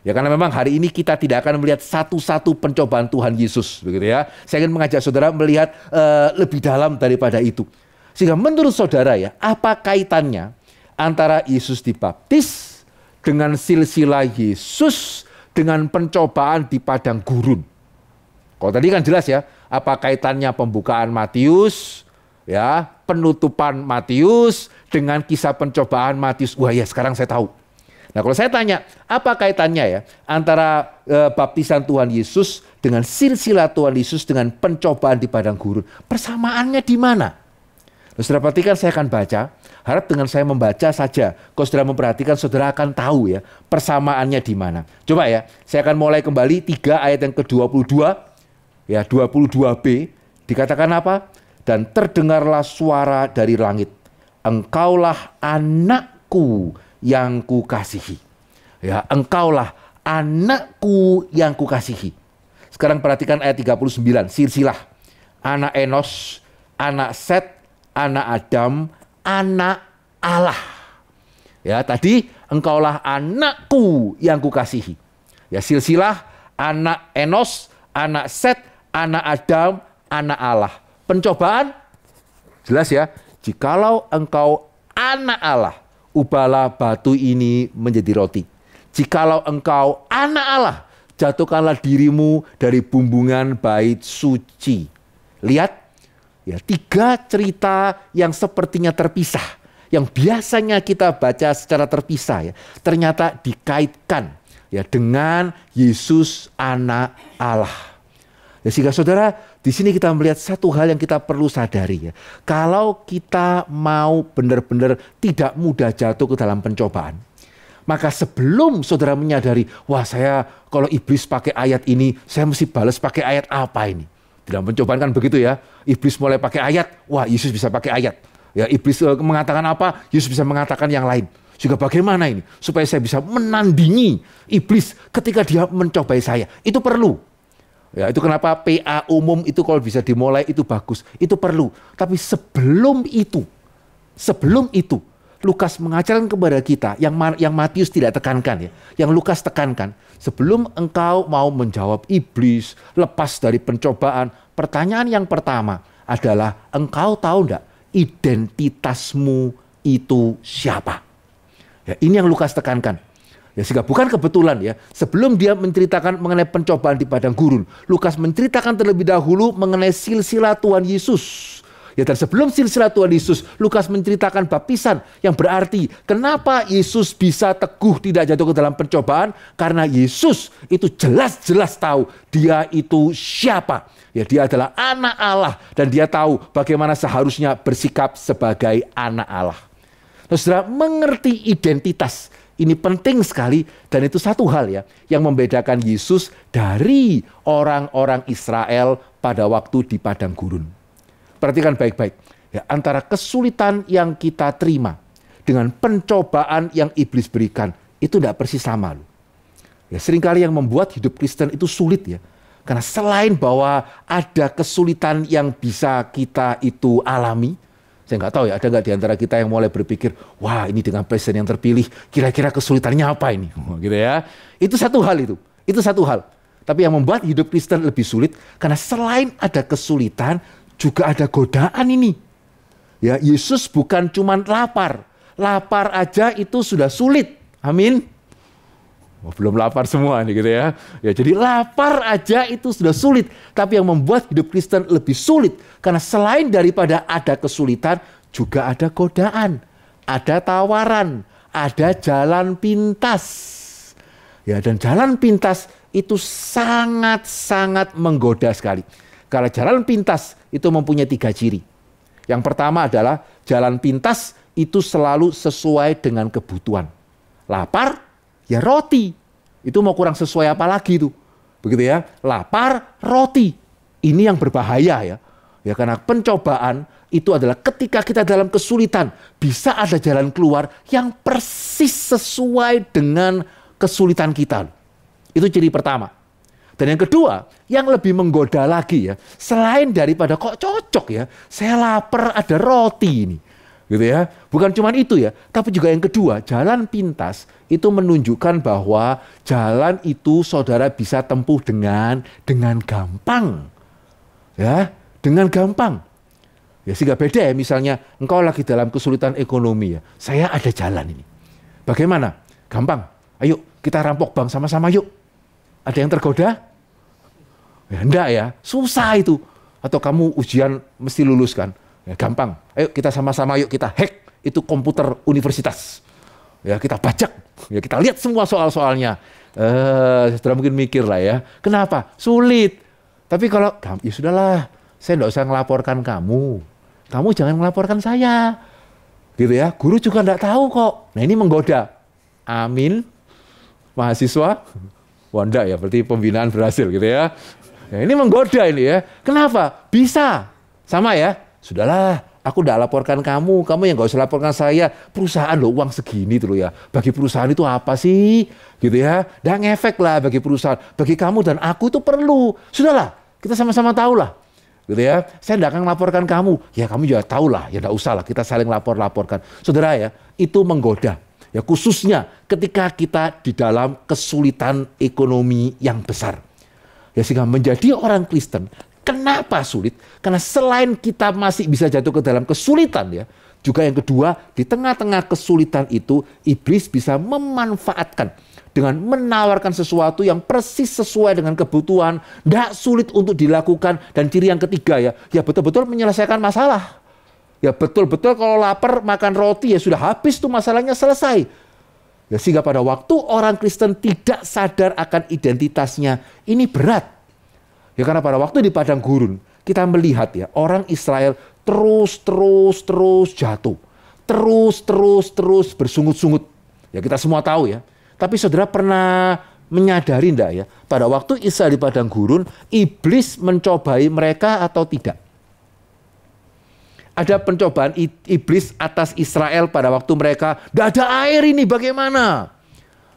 S1: Ya karena memang hari ini kita tidak akan melihat satu-satu pencobaan Tuhan Yesus begitu ya. Saya ingin mengajak saudara melihat lebih dalam daripada itu. Sehingga menurut saudara ya, apa kaitannya antara Yesus dibaptis dengan silsilah Yesus dengan pencobaan di padang gurun? Kalau tadi kan jelas ya, apa kaitannya pembukaan Matius, ya, penutupan Matius dengan kisah pencobaan Matius. Wah ya, sekarang saya tahu. Nah kalau saya tanya, apa kaitannya ya antara baptisan Tuhan Yesus dengan silsilah Tuhan Yesus dengan pencobaan di padang gurun? Persamaannya di mana? Saudara perhatikan, saya akan baca. Harap dengan saya membaca saja, kalau saudara memperhatikan, saudara akan tahu ya persamaannya di mana. Coba ya, saya akan mulai kembali 3 ayat yang ke-22, ya 22b, dikatakan apa? Dan terdengarlah suara dari langit, engkaulah anakku yang kukasihi. Ya, engkaulah anakku yang kukasihi. Sekarang perhatikan ayat 39, silsilah. Anak Enos, anak Set, anak Adam, anak Allah. Ya, tadi engkaulah anakku yang kukasihi. Ya, silsilah anak Enos, anak Set, anak Adam, anak Allah. Pencobaan jelas ya. Jikalau engkau anak Allah, ubahlah batu ini menjadi roti. Jikalau engkau anak Allah, jatuhkanlah dirimu dari bumbungan bait suci. Lihat. Ya, 3 cerita yang sepertinya terpisah, yang biasanya kita baca secara terpisah ya, ternyata dikaitkan ya dengan Yesus anak Allah. Ya, sehingga saudara, di sini kita melihat satu hal yang kita perlu sadari ya. Kalau kita mau benar-benar tidak mudah jatuh ke dalam pencobaan, maka sebelum saudara menyadari, wah saya kalau iblis pakai ayat ini, saya mesti balas pakai ayat apa ini? Dalam pencobaan kan begitu ya. Iblis mulai pakai ayat, wah Yesus bisa pakai ayat. Ya, iblis mengatakan apa, Yesus bisa mengatakan yang lain. Juga bagaimana ini? Supaya saya bisa menandingi iblis ketika dia mencobai saya. Itu perlu. Ya, itu kenapa PA umum itu kalau bisa dimulai itu bagus. Itu perlu. Tapi sebelum itu, Lukas mengajarkan kepada kita, yang Matius tidak tekankan ya, yang Lukas tekankan, sebelum engkau mau menjawab iblis, lepas dari pencobaan, pertanyaan yang pertama adalah, engkau tahu enggak identitasmu itu siapa? Ya, ini yang Lukas tekankan. Ya, sehingga bukan kebetulan ya, sebelum dia menceritakan mengenai pencobaan di padang gurun, Lukas menceritakan terlebih dahulu mengenai silsilah Tuhan Yesus. Ya, dan sebelum silsilah Tuhan Yesus, Lukas menceritakan baptisan yang berarti kenapa Yesus bisa teguh tidak jatuh ke dalam pencobaan, karena Yesus itu jelas-jelas tahu dia itu siapa. Ya, dia adalah anak Allah dan dia tahu bagaimana seharusnya bersikap sebagai anak Allah. Nah, saudara, mengerti identitas ini penting sekali, dan itu satu hal ya yang membedakan Yesus dari orang-orang Israel pada waktu di padang gurun. Perhatikan baik-baik ya, antara kesulitan yang kita terima dengan pencobaan yang iblis berikan itu tidak persis sama loh. Ya, seringkali yang membuat hidup Kristen itu sulit ya, karena selain bahwa ada kesulitan yang bisa kita itu alami, saya nggak tahu ya, ada nggak di antara kita yang mulai berpikir, wah ini dengan presiden yang terpilih, kira-kira kesulitannya apa ini, gitu ya. Itu satu hal itu satu hal. Tapi yang membuat hidup Kristen lebih sulit, karena selain ada kesulitan, juga ada godaan ini. Ya, Yesus bukan cuma lapar aja itu sudah sulit, amin. Oh, belum lapar semua nih gitu ya. Ya, jadi lapar aja itu sudah sulit. Tapi yang membuat hidup Kristen lebih sulit, karena selain daripada ada kesulitan, juga ada godaan, ada tawaran, ada jalan pintas. Ya, dan jalan pintas itu sangat-sangat menggoda sekali. Karena jalan pintas itu mempunyai 3 ciri. Yang pertama adalah jalan pintas itu selalu sesuai dengan kebutuhan. Lapar, ya roti. Itu mau kurang sesuai apa lagi itu? Begitu ya. Lapar, roti. Ini yang berbahaya ya. Ya, karena pencobaan itu adalah ketika kita dalam kesulitan, bisa ada jalan keluar yang persis sesuai dengan kesulitan kita. Itu ciri pertama. Dan yang kedua, yang lebih menggoda lagi ya, selain daripada kok cocok ya, saya lapar ada roti ini. Gitu ya. Bukan cuma itu ya, tapi juga yang kedua, jalan pintas itu menunjukkan bahwa jalan itu saudara bisa tempuh dengan gampang. Ya, dengan gampang. Ya, sehingga beda ya, misalnya engkau lagi dalam kesulitan ekonomi ya, saya ada jalan ini. Bagaimana? Gampang. Ayo kita rampok bank sama-sama yuk. Ada yang tergoda? Ya enggak ya, susah itu. Atau kamu ujian mesti lulus kan? Ya gampang. Ayo kita sama-sama yuk kita hack itu komputer universitas. Ya kita bajak, ya kita lihat semua soal-soalnya. Saudara mungkin mikir lah ya, kenapa? Sulit. Tapi kalau, ya sudahlah, saya enggak usah ngelaporkan kamu. Kamu jangan ngelaporkan saya. Gitu ya, guru juga enggak tahu kok. Nah ini menggoda. Amin. Mahasiswa, wanda ya, berarti pembinaan berhasil gitu ya. Ya, ini menggoda ini ya. Kenapa? Bisa. Sama ya. Sudahlah, aku udah laporkan kamu yang gak usah laporkan saya. Perusahaan loh, uang segini tuh loh ya. Bagi perusahaan itu apa sih? Gitu ya. Dan ngefek lah bagi perusahaan. Bagi kamu dan aku itu perlu. Sudahlah, kita sama-sama tahu lah. Gitu ya. Saya tidak akan melaporkan kamu. Ya kamu juga tahu lah. Ya tidak usah lah, kita saling laporkan. Saudara ya, itu menggoda. Ya khususnya ketika kita di dalam kesulitan ekonomi yang besar. Ya sehingga menjadi orang Kristen, kenapa sulit? Karena selain kita masih bisa jatuh ke dalam kesulitan ya, juga yang kedua, di tengah-tengah kesulitan itu, iblis bisa memanfaatkan dengan menawarkan sesuatu yang persis sesuai dengan kebutuhan, tidak sulit untuk dilakukan, dan ciri yang ketiga ya betul-betul menyelesaikan masalah. Ya betul-betul kalau lapar makan roti ya sudah habis tuh masalahnya selesai. Ya sehingga pada waktu orang Kristen tidak sadar akan identitasnya, ini berat. Ya karena pada waktu di padang gurun kita melihat ya orang Israel terus jatuh. Terus bersungut-sungut. Ya kita semua tahu ya. Tapi saudara pernah menyadari enggak ya, pada waktu Israel di padang gurun, iblis mencobai mereka atau tidak? Ada pencobaan iblis atas Israel pada waktu mereka, tidak ada air ini bagaimana?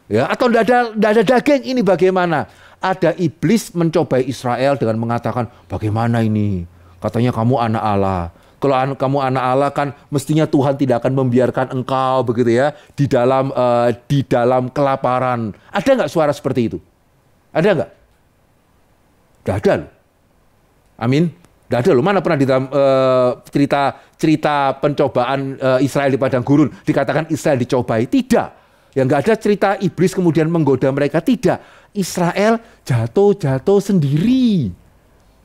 S1: Ya, atau tidak ada daging ini bagaimana? Ada iblis mencobai Israel dengan mengatakan, bagaimana ini? Katanya kamu anak Allah. Kalau kamu anak Allah kan mestinya Tuhan tidak akan membiarkan engkau begitu ya di dalam kelaparan. Ada nggak suara seperti itu? Ada nggak? Tidak ada loh. Amin. Tidak ada loh, mana pernah di dalam cerita pencobaan Israel di padang gurun dikatakan Israel dicobai? Tidak. Ya nggak ada cerita iblis kemudian menggoda mereka. Tidak. Israel jatuh sendiri.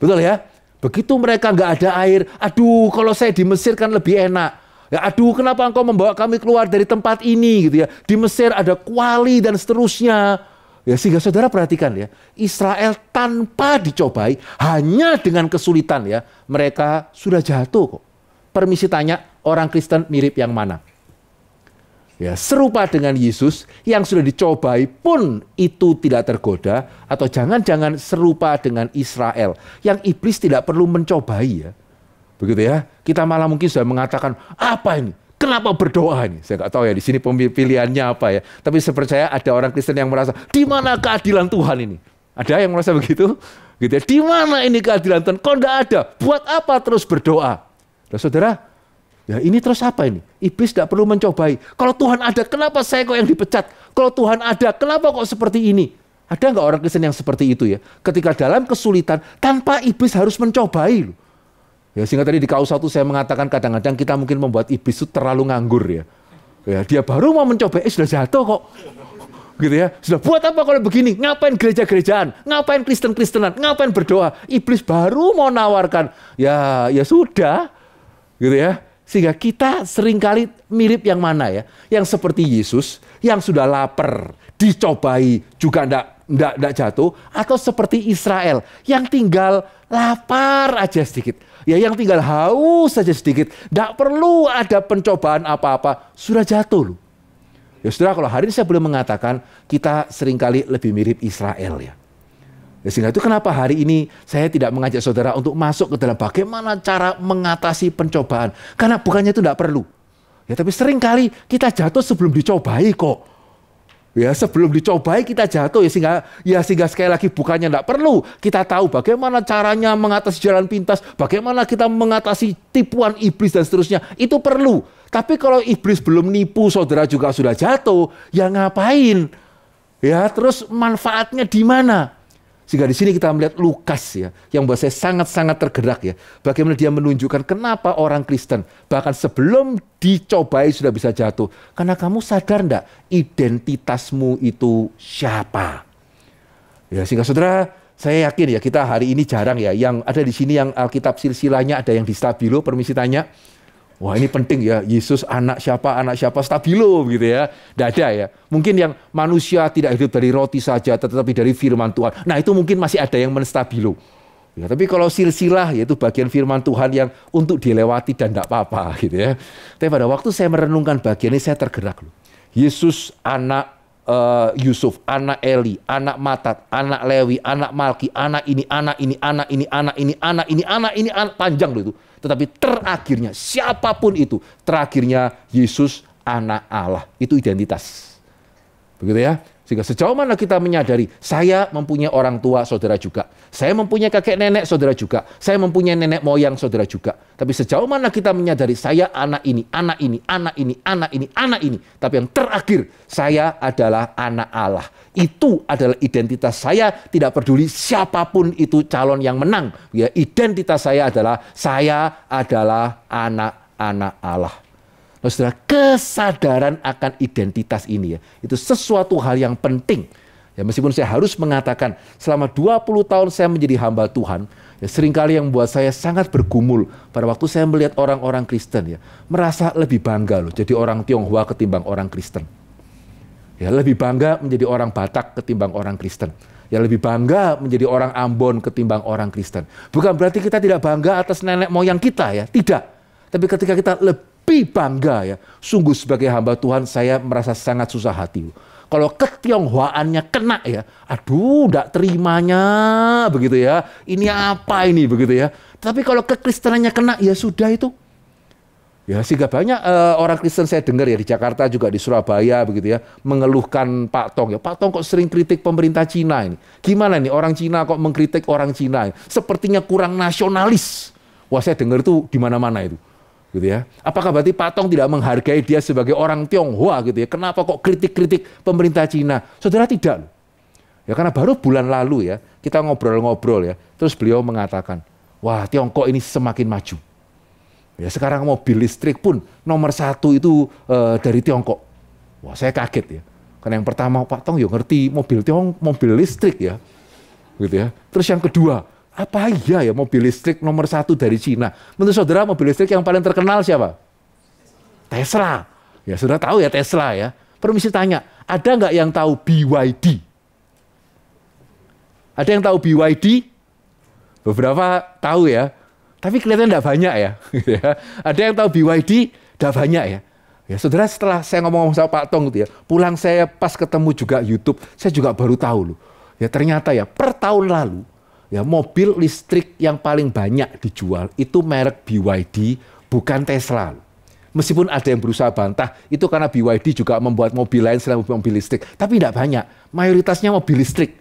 S1: Betul ya? Begitu mereka nggak ada air, aduh kalau saya di Mesir kan lebih enak. Ya, aduh kenapa engkau membawa kami keluar dari tempat ini gitu ya. Di Mesir ada kuali dan seterusnya. Ya, sehingga saudara perhatikan ya, Israel tanpa dicobai, hanya dengan kesulitan ya, mereka sudah jatuh kok. Permisi tanya, orang Kristen mirip yang mana? Ya, serupa dengan Yesus yang sudah dicobai pun itu tidak tergoda, atau jangan-jangan serupa dengan Israel yang iblis tidak perlu mencobai ya. Begitu ya. Kita malah mungkin sudah mengatakan, apa ini? Kenapa berdoa ini? Saya nggak tahu ya di sini pilihannya apa ya. Tapi saya percaya ada orang Kristen yang merasa, di mana keadilan Tuhan ini? Ada yang merasa begitu? Gitu ya. Di mana ini keadilan Tuhan? Kok nggak ada? Buat apa terus berdoa? Nah, saudara, ya ini terus apa ini? Iblis tidak perlu mencobai. Kalau Tuhan ada, kenapa saya kok yang dipecat? Kalau Tuhan ada, kenapa kok seperti ini? Ada nggak orang Kristen yang seperti itu ya? Ketika dalam kesulitan, tanpa iblis harus mencobai loh. Ya, sehingga tadi di KU1 saya mengatakan kadang-kadang kita mungkin membuat iblis itu terlalu nganggur ya. Ya, dia baru mau mencoba, sudah jatuh kok. Gitu ya. Sudah buat apa kalau begini? Ngapain gereja-gerejaan? Ngapain Kristen-Kristenan? Ngapain berdoa? Iblis baru mau nawarkan. Ya sudah. Gitu ya. Sehingga kita seringkali mirip yang mana ya? Yang seperti Yesus yang sudah lapar, dicobai juga enggak jatuh, atau seperti Israel yang tinggal lapar aja sedikit. Ya yang tinggal haus saja sedikit, tidak perlu ada pencobaan apa-apa, sudah jatuh loh. Ya saudara, kalau hari ini saya boleh mengatakan, kita seringkali lebih mirip Israel ya. Ya sehingga itu kenapa hari ini saya tidak mengajak saudara untuk masuk ke dalam bagaimana cara mengatasi pencobaan. Karena bukannya itu tidak perlu. Ya tapi seringkali kita jatuh sebelum dicobai kok. Ya sebelum dicobai kita jatuh ya sehingga sekali lagi bukannya tidak perlu kita tahu bagaimana caranya mengatasi jalan pintas, bagaimana kita mengatasi tipuan iblis dan seterusnya, itu perlu. Tapi kalau iblis belum nipu saudara juga sudah jatuh, ya ngapain? Ya terus manfaatnya di mana? Sehingga di sini kita melihat Lukas ya, yang buat saya sangat-sangat tergerak ya. Bagaimana dia menunjukkan kenapa orang Kristen bahkan sebelum dicobai sudah bisa jatuh. Karena kamu sadar enggak identitasmu itu siapa? Ya, sehingga saudara, saya yakin ya kita hari ini jarang ya yang ada di sini yang Alkitab silsilahnya ada yang di Stabilo, permisi tanya. Wah ini penting ya, Yesus anak siapa Stabilo gitu ya. Tidak ada ya. Mungkin yang manusia tidak hidup dari roti saja, tetapi dari firman Tuhan. Nah itu mungkin masih ada yang menstabilo. Ya, tapi kalau silsilah yaitu bagian firman Tuhan yang untuk dilewati dan tidak apa-apa gitu ya. Tapi pada waktu saya merenungkan bagian ini saya tergerak loh. Yesus anak Yusuf, anak Eli, anak Matat, anak Lewi, anak Malki, anak ini, panjang loh itu. Tetapi terakhirnya, siapapun itu, terakhirnya Yesus anak Allah. Itu identitas. Begitu ya. Sehingga sejauh mana kita menyadari, saya mempunyai orang tua, saudara juga. Saya mempunyai kakek nenek, saudara juga. Saya mempunyai nenek moyang, saudara juga. Tapi sejauh mana kita menyadari, saya anak ini. Tapi yang terakhir, saya adalah anak Allah. Itu adalah identitas saya, tidak peduli siapapun itu calon yang menang. Ya, identitas saya adalah anak-anak Allah. Nah, saudara, kesadaran akan identitas ini ya, itu sesuatu hal yang penting. Ya, meskipun saya harus mengatakan selama 20 tahun saya menjadi hamba Tuhan, ya, seringkali yang membuat saya sangat bergumul pada waktu saya melihat orang-orang Kristen ya, merasa lebih bangga loh jadi orang Tionghoa ketimbang orang Kristen. Ya, lebih bangga menjadi orang Batak ketimbang orang Kristen. Ya, lebih bangga menjadi orang Ambon ketimbang orang Kristen. Bukan berarti kita tidak bangga atas nenek moyang kita ya, tidak. Tapi ketika kita lebih bangga ya, sungguh sebagai hamba Tuhan saya merasa sangat susah hati. Kalau ketionghoaannya kena ya, aduh enggak terimanya begitu ya. Ini apa ini begitu ya. Tapi kalau kekristenannya kena ya sudah itu. Ya sehingga banyak orang Kristen saya dengar ya di Jakarta juga di Surabaya begitu ya, mengeluhkan Pak Tong ya. Pak Tong kok sering kritik pemerintah Cina ini. Gimana nih orang Cina kok mengkritik orang Cina? Sepertinya kurang nasionalis. Wah saya dengar itu di mana-mana itu. Gitu ya. Apakah berarti Pak Tong tidak menghargai dia sebagai orang Tionghoa gitu ya? Kenapa kok kritik-kritik pemerintah Cina? Saudara tidak. Ya karena baru bulan lalu ya, kita ngobrol-ngobrol ya. Terus beliau mengatakan, wah Tiongkok ini semakin maju. Ya sekarang mobil listrik pun nomor 1 itu dari Tiongkok. Wah saya kaget ya. Karena yang pertama Pak Tong ya ngerti mobil listrik ya. Gitu ya. Terus yang kedua, Apa iya ya mobil listrik nomor 1 dari Cina? Menurut saudara mobil listrik yang paling terkenal siapa? Tesla. Ya sudah tahu ya Tesla ya. Permisi tanya, ada nggak yang tahu BYD? Ada yang tahu BYD? Beberapa tahu ya. Tapi kelihatannya tidak banyak ya. Ada yang tahu BYD? Tidak banyak ya. Ya saudara, setelah saya ngomong sama Pak Tong gitu ya, pulang saya pas ketemu juga YouTube, saya juga baru tahu loh. Ya ternyata ya per tahun lalu, ya mobil listrik yang paling banyak dijual itu merek BYD, bukan Tesla. Meskipun ada yang berusaha bantah, itu karena BYD juga membuat mobil lain selain mobil listrik. Tapi tidak banyak, mayoritasnya mobil listrik.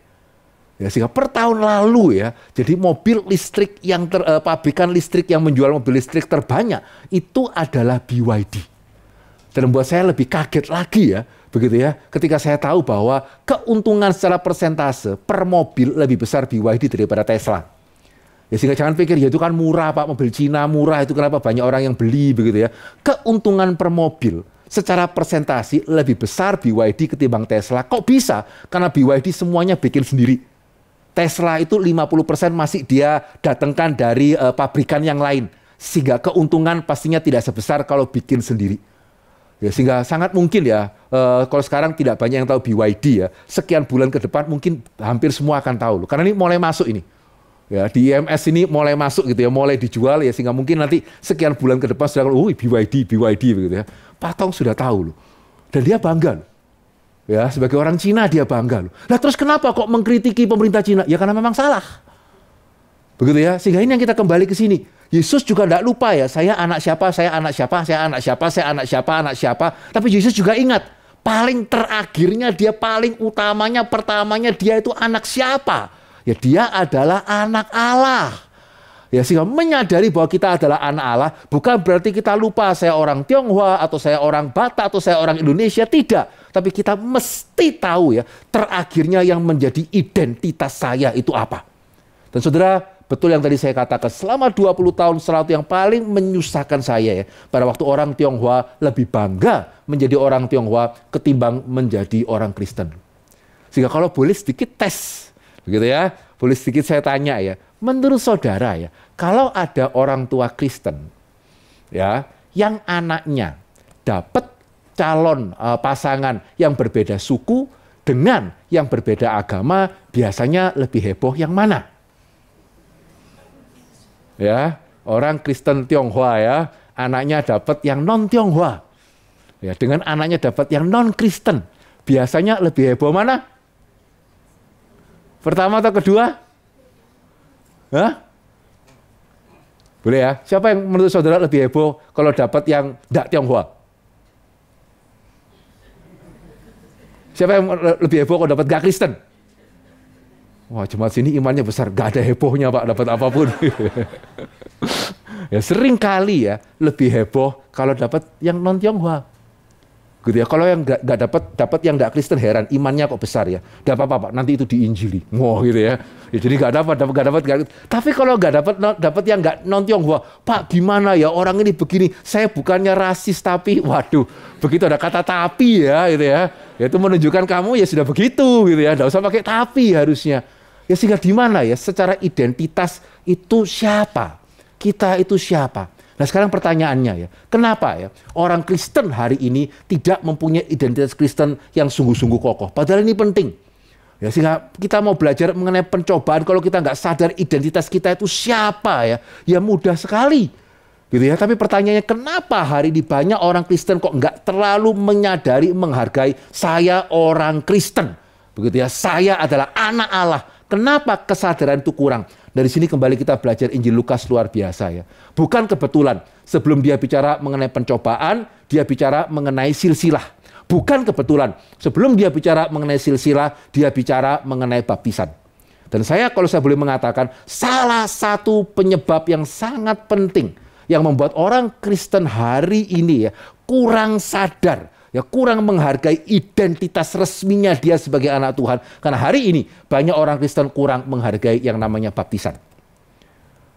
S1: Ya, sehingga per tahun lalu ya, jadi mobil listrik yang pabrikan listrik yang menjual mobil listrik terbanyak itu adalah BYD. Dan membuat saya lebih kaget lagi ya, begitu ya, ketika saya tahu bahwa keuntungan secara persentase per mobil lebih besar BYD daripada Tesla. Ya, sehingga jangan pikir ya itu kan murah Pak, mobil Cina murah, itu kenapa banyak orang yang beli begitu ya. Keuntungan per mobil secara persentasi lebih besar BYD ketimbang Tesla. Kok bisa? Karena BYD semuanya bikin sendiri. Tesla itu 50% masih dia datangkan dari pabrikan yang lain. Sehingga keuntungan pastinya tidak sebesar kalau bikin sendiri. Ya, sehingga sangat mungkin ya, kalau sekarang tidak banyak yang tahu BYD ya, sekian bulan ke depan mungkin hampir semua akan tahu loh. Karena ini mulai masuk ini. Ya, di IMS ini mulai masuk gitu ya, mulai dijual ya, sehingga mungkin nanti sekian bulan ke depan sudah BYD begitu ya. Pak Tong sudah tahu loh. Dan dia bangga loh. Ya, sebagai orang Cina dia bangga loh. Nah, terus kenapa kok mengkritiki pemerintah Cina? Ya karena memang salah. Begitu ya. Sehingga ini yang kita kembali ke sini. Yesus juga tidak lupa ya, saya anak siapa, saya anak siapa, saya anak siapa, saya anak siapa, anak siapa. Tapi Yesus juga ingat, paling terakhirnya dia, paling utamanya, pertamanya dia itu anak siapa? Ya dia adalah anak Allah. Ya, sehingga menyadari bahwa kita adalah anak Allah bukan berarti kita lupa saya orang Tionghoa atau saya orang Batak atau saya orang Indonesia, tidak. Tapi kita mesti tahu ya, terakhirnya yang menjadi identitas saya itu apa. Dan saudara, betul yang tadi saya katakan, selama 20 tahun setelah itu yang paling menyusahkan saya ya, pada waktu orang Tionghoa lebih bangga menjadi orang Tionghoa ketimbang menjadi orang Kristen. Sehingga kalau boleh sedikit tes, begitu ya, boleh sedikit saya tanya ya, menurut saudara ya, kalau ada orang tua Kristen ya yang anaknya dapat calon pasangan yang berbeda suku dengan yang berbeda agama, biasanya lebih heboh yang mana? Ya, orang Kristen Tionghoa ya, anaknya dapat yang non Tionghoa. Ya, dengan anaknya dapat yang non Kristen, biasanya lebih heboh mana? Pertama atau kedua? Hah? Boleh ya? Siapa yang menurut saudara lebih heboh kalau dapat yang tidak Tionghoa? Siapa yang lebih heboh kalau dapat gak Kristen? Wah, jemaat sini imannya besar, gak ada hebohnya Pak, dapat apapun. Ya sering kali ya lebih heboh kalau dapat yang non Tionghoa. Gitu ya. Kalau yang nggak dapat yang nggak Kristen, heran imannya kok besar ya. Gak apa-apa Pak, nanti itu diinjili. Wah gitu ya. Ya jadi nggak dapat. Tapi kalau nggak dapat yang nggak non Tionghoa, Pak gimana ya orang ini begini? Saya bukannya rasis tapi, waduh, begitu ada kata tapi ya, gitu ya. Ya itu menunjukkan kamu ya sudah begitu gitu ya. Nggak usah pakai tapi harusnya. Ya sehingga di mana ya? Secara identitas itu siapa? Kita itu siapa? Nah sekarang pertanyaannya ya, kenapa ya orang Kristen hari ini tidak mempunyai identitas Kristen yang sungguh-sungguh kokoh? Padahal ini penting. Ya, sehingga kita mau belajar mengenai pencobaan, kalau kita nggak sadar identitas kita itu siapa ya, ya mudah sekali. Gitu ya. Tapi pertanyaannya kenapa hari ini banyak orang Kristen kok nggak terlalu menyadari, menghargai saya orang Kristen? Begitu ya, saya adalah anak Allah. Kenapa kesadaran itu kurang? Dari sini kembali kita belajar Injil Lukas luar biasa ya. Bukan kebetulan sebelum dia bicara mengenai pencobaan, dia bicara mengenai silsilah. Bukan kebetulan sebelum dia bicara mengenai silsilah, dia bicara mengenai baptisan. Dan kalau saya boleh mengatakan, salah satu penyebab yang sangat penting yang membuat orang Kristen hari ini ya kurang sadar, ya kurang menghargai identitas resminya dia sebagai anak Tuhan. Karena hari ini banyak orang Kristen kurang menghargai yang namanya baptisan.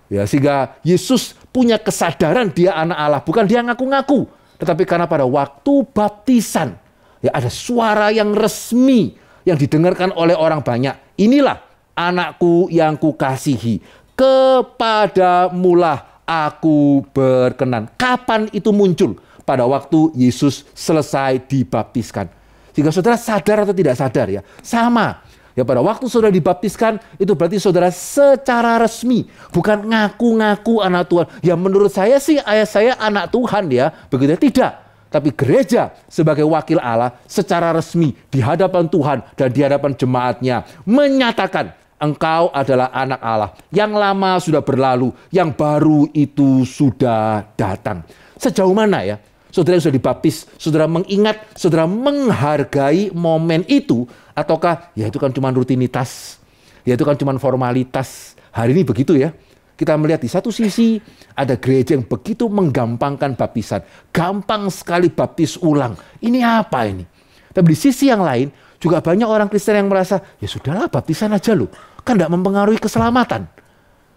S1: Ya, sehingga Yesus punya kesadaran dia anak Allah, bukan dia ngaku-ngaku, tetapi karena pada waktu baptisan ya ada suara yang resmi yang didengarkan oleh orang banyak. Inilah anakku yang kukasihi, kepadamulah aku berkenan. Kapan itu muncul? Pada waktu Yesus selesai dibaptiskan. Jika saudara sadar atau tidak sadar ya, sama. Ya pada waktu saudara dibaptiskan, itu berarti saudara secara resmi. Bukan ngaku-ngaku anak Tuhan. Ya menurut saya sih, ayah saya anak Tuhan ya. Begitu ya? Tidak. Tapi gereja sebagai wakil Allah secara resmi di hadapan Tuhan dan di hadapan jemaatnya menyatakan engkau adalah anak Allah. Yang lama sudah berlalu, yang baru itu sudah datang. Sejauh mana ya? Saudara yang sudah dibaptis, saudara mengingat, saudara menghargai momen itu, ataukah ya itu kan cuma rutinitas, ya itu kan cuma formalitas. Hari ini begitu ya. Kita melihat di satu sisi ada gereja yang begitu menggampangkan baptisan. Gampang sekali baptis ulang. Ini apa ini? Tapi di sisi yang lain juga banyak orang Kristen yang merasa, ya sudahlah baptisan aja loh. Kan tidak mempengaruhi keselamatan.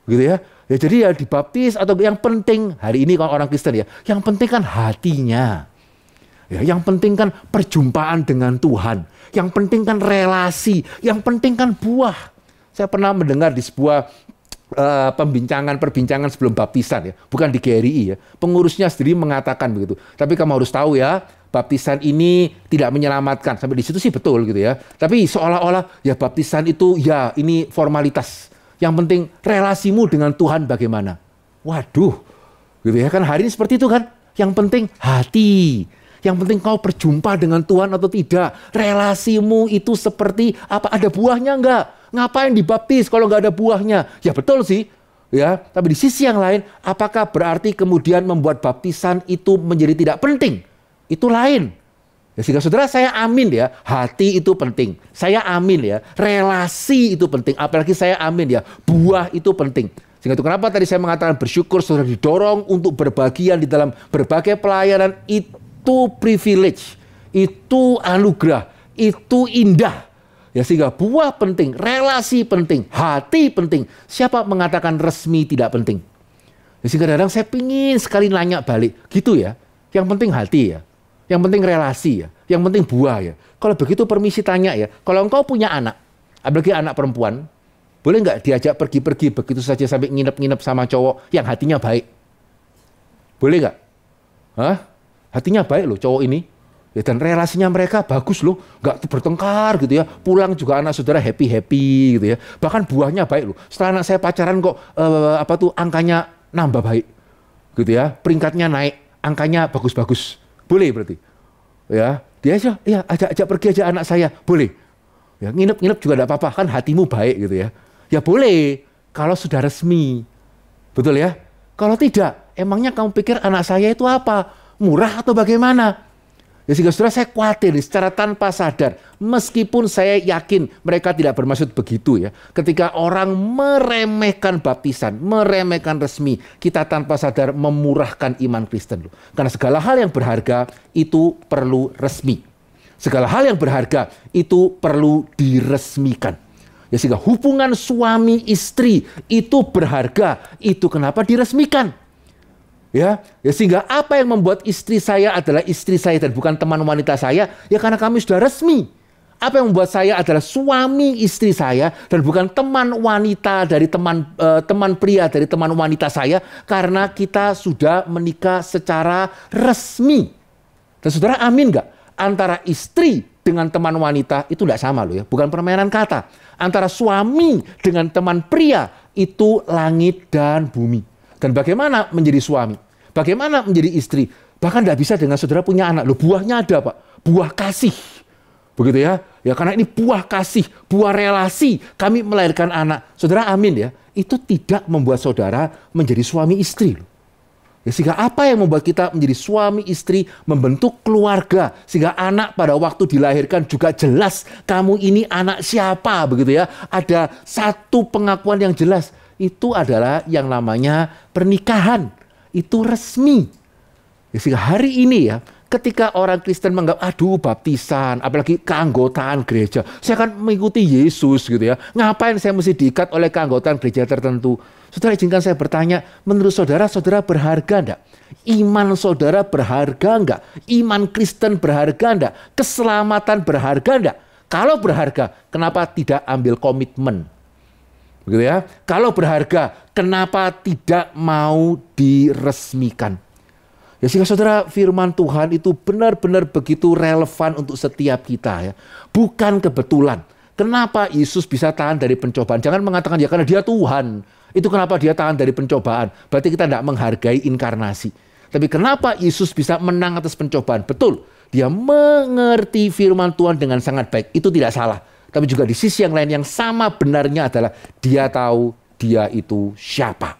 S1: Gitu ya. Ya jadi ya dibaptis atau yang penting hari ini kalau orang Kristen ya, yang penting kan hatinya. Ya, yang penting kan perjumpaan dengan Tuhan. Yang penting kan relasi, yang penting kan buah. Saya pernah mendengar di sebuah perbincangan sebelum baptisan ya, bukan di GRI ya. Pengurusnya sendiri mengatakan begitu. Tapi kamu harus tahu ya, baptisan ini tidak menyelamatkan. Sampai di situ sih betul gitu ya. Tapi seolah-olah ya baptisan itu ya ini formalitas. Yang penting relasimu dengan Tuhan bagaimana. Waduh, gitu ya kan hari ini seperti itu kan. Yang penting hati. Yang penting kau berjumpa dengan Tuhan atau tidak. Relasimu itu seperti apa? Ada buahnya enggak? Ngapain dibaptis kalau nggak ada buahnya? Ya betul sih. Ya, tapi di sisi yang lain, apakah berarti kemudian membuat baptisan itu menjadi tidak penting? Itu lain. Ya, sehingga saudara saya amin ya, hati itu penting. Saya amin ya, relasi itu penting. Apalagi saya amin ya, buah itu penting. Sehingga itu kenapa tadi saya mengatakan bersyukur saudara didorong untuk berbagian di dalam berbagai pelayanan. Itu privilege, itu anugerah, itu indah. Ya sehingga buah penting, relasi penting, hati penting. Siapa mengatakan resmi tidak penting? Ya, sehingga kadang-kadang saya pingin sekali nanya balik, gitu ya. Yang penting hati ya. Yang penting relasi ya, yang penting buah ya. Kalau begitu permisi tanya ya, kalau engkau punya anak, apalagi anak perempuan, boleh nggak diajak pergi-pergi begitu saja sampai nginep-nginep sama cowok yang hatinya baik? Boleh nggak? Hah? Hatinya baik loh cowok ini. Ya, dan relasinya mereka bagus loh, nggak bertengkar gitu ya. Pulang juga anak saudara happy-happy gitu ya. Bahkan buahnya baik loh. Setelah anak saya pacaran kok angkanya nambah baik gitu ya. Peringkatnya naik, angkanya bagus-bagus. Boleh berarti. Ya, dia aja ya ajak pergi aja anak saya, boleh. Ya, nginep-nginep juga enggak apa-apa, kan hatimu baik gitu ya. Ya boleh kalau sudah resmi. Betul ya? Kalau tidak, emangnya kamu pikir anak saya itu apa? Murah atau bagaimana? Ya sehingga saudara saya khawatir secara tanpa sadar, meskipun saya yakin mereka tidak bermaksud begitu ya. Ketika orang meremehkan baptisan, meremehkan resmi, kita tanpa sadar memurahkan iman Kristen. Karena segala hal yang berharga itu perlu resmi. Segala hal yang berharga itu perlu diresmikan. Ya sehingga hubungan suami istri itu berharga, itu kenapa diresmikan? Ya sehingga apa yang membuat istri saya adalah istri saya dan bukan teman wanita saya, ya karena kami sudah resmi. Apa yang membuat saya adalah suami istri saya dan bukan teman wanita dari teman pria dari teman wanita saya, karena kita sudah menikah secara resmi. Dan saudara amin nggak? Antara istri dengan teman wanita itu tidak sama loh ya, bukan permainan kata. Antara suami dengan teman pria itu langit dan bumi. Dan bagaimana menjadi suami? Bagaimana menjadi istri? Bahkan tidak bisa dengan saudara punya anak. Loh, buahnya ada Pak. Buah kasih. Begitu ya. Ya karena ini buah kasih, buah relasi. Kami melahirkan anak. Saudara amin ya. Itu tidak membuat saudara menjadi suami istri. Ya, sehingga apa yang membuat kita menjadi suami istri, membentuk keluarga. Sehingga anak pada waktu dilahirkan juga jelas. Kamu ini anak siapa? Begitu ya. Ada satu pengakuan yang jelas. Itu adalah yang namanya pernikahan. Itu resmi. Ya, sehingga hari ini ya, ketika orang Kristen menganggap, aduh baptisan, apalagi keanggotaan gereja. Saya akan mengikuti Yesus gitu ya. Ngapain saya mesti diikat oleh keanggotaan gereja tertentu? Saudara izinkan saya bertanya, menurut saudara, saudara berharga enggak? Iman saudara berharga enggak? Iman Kristen berharga enggak? Keselamatan berharga enggak? Kalau berharga, kenapa tidak ambil komitmen? Begitu ya. Kalau berharga, kenapa tidak mau diresmikan? Ya, sehingga saudara, firman Tuhan itu benar-benar begitu relevan untuk setiap kita ya. Bukan kebetulan. Kenapa Yesus bisa tahan dari pencobaan? Jangan mengatakan ya karena dia Tuhan. Itu kenapa dia tahan dari pencobaan. Berarti kita tidak menghargai inkarnasi. Tapi kenapa Yesus bisa menang atas pencobaan? Betul, dia mengerti firman Tuhan dengan sangat baik. Itu tidak salah. Tapi juga di sisi yang lain yang sama benarnya adalah dia tahu dia itu siapa.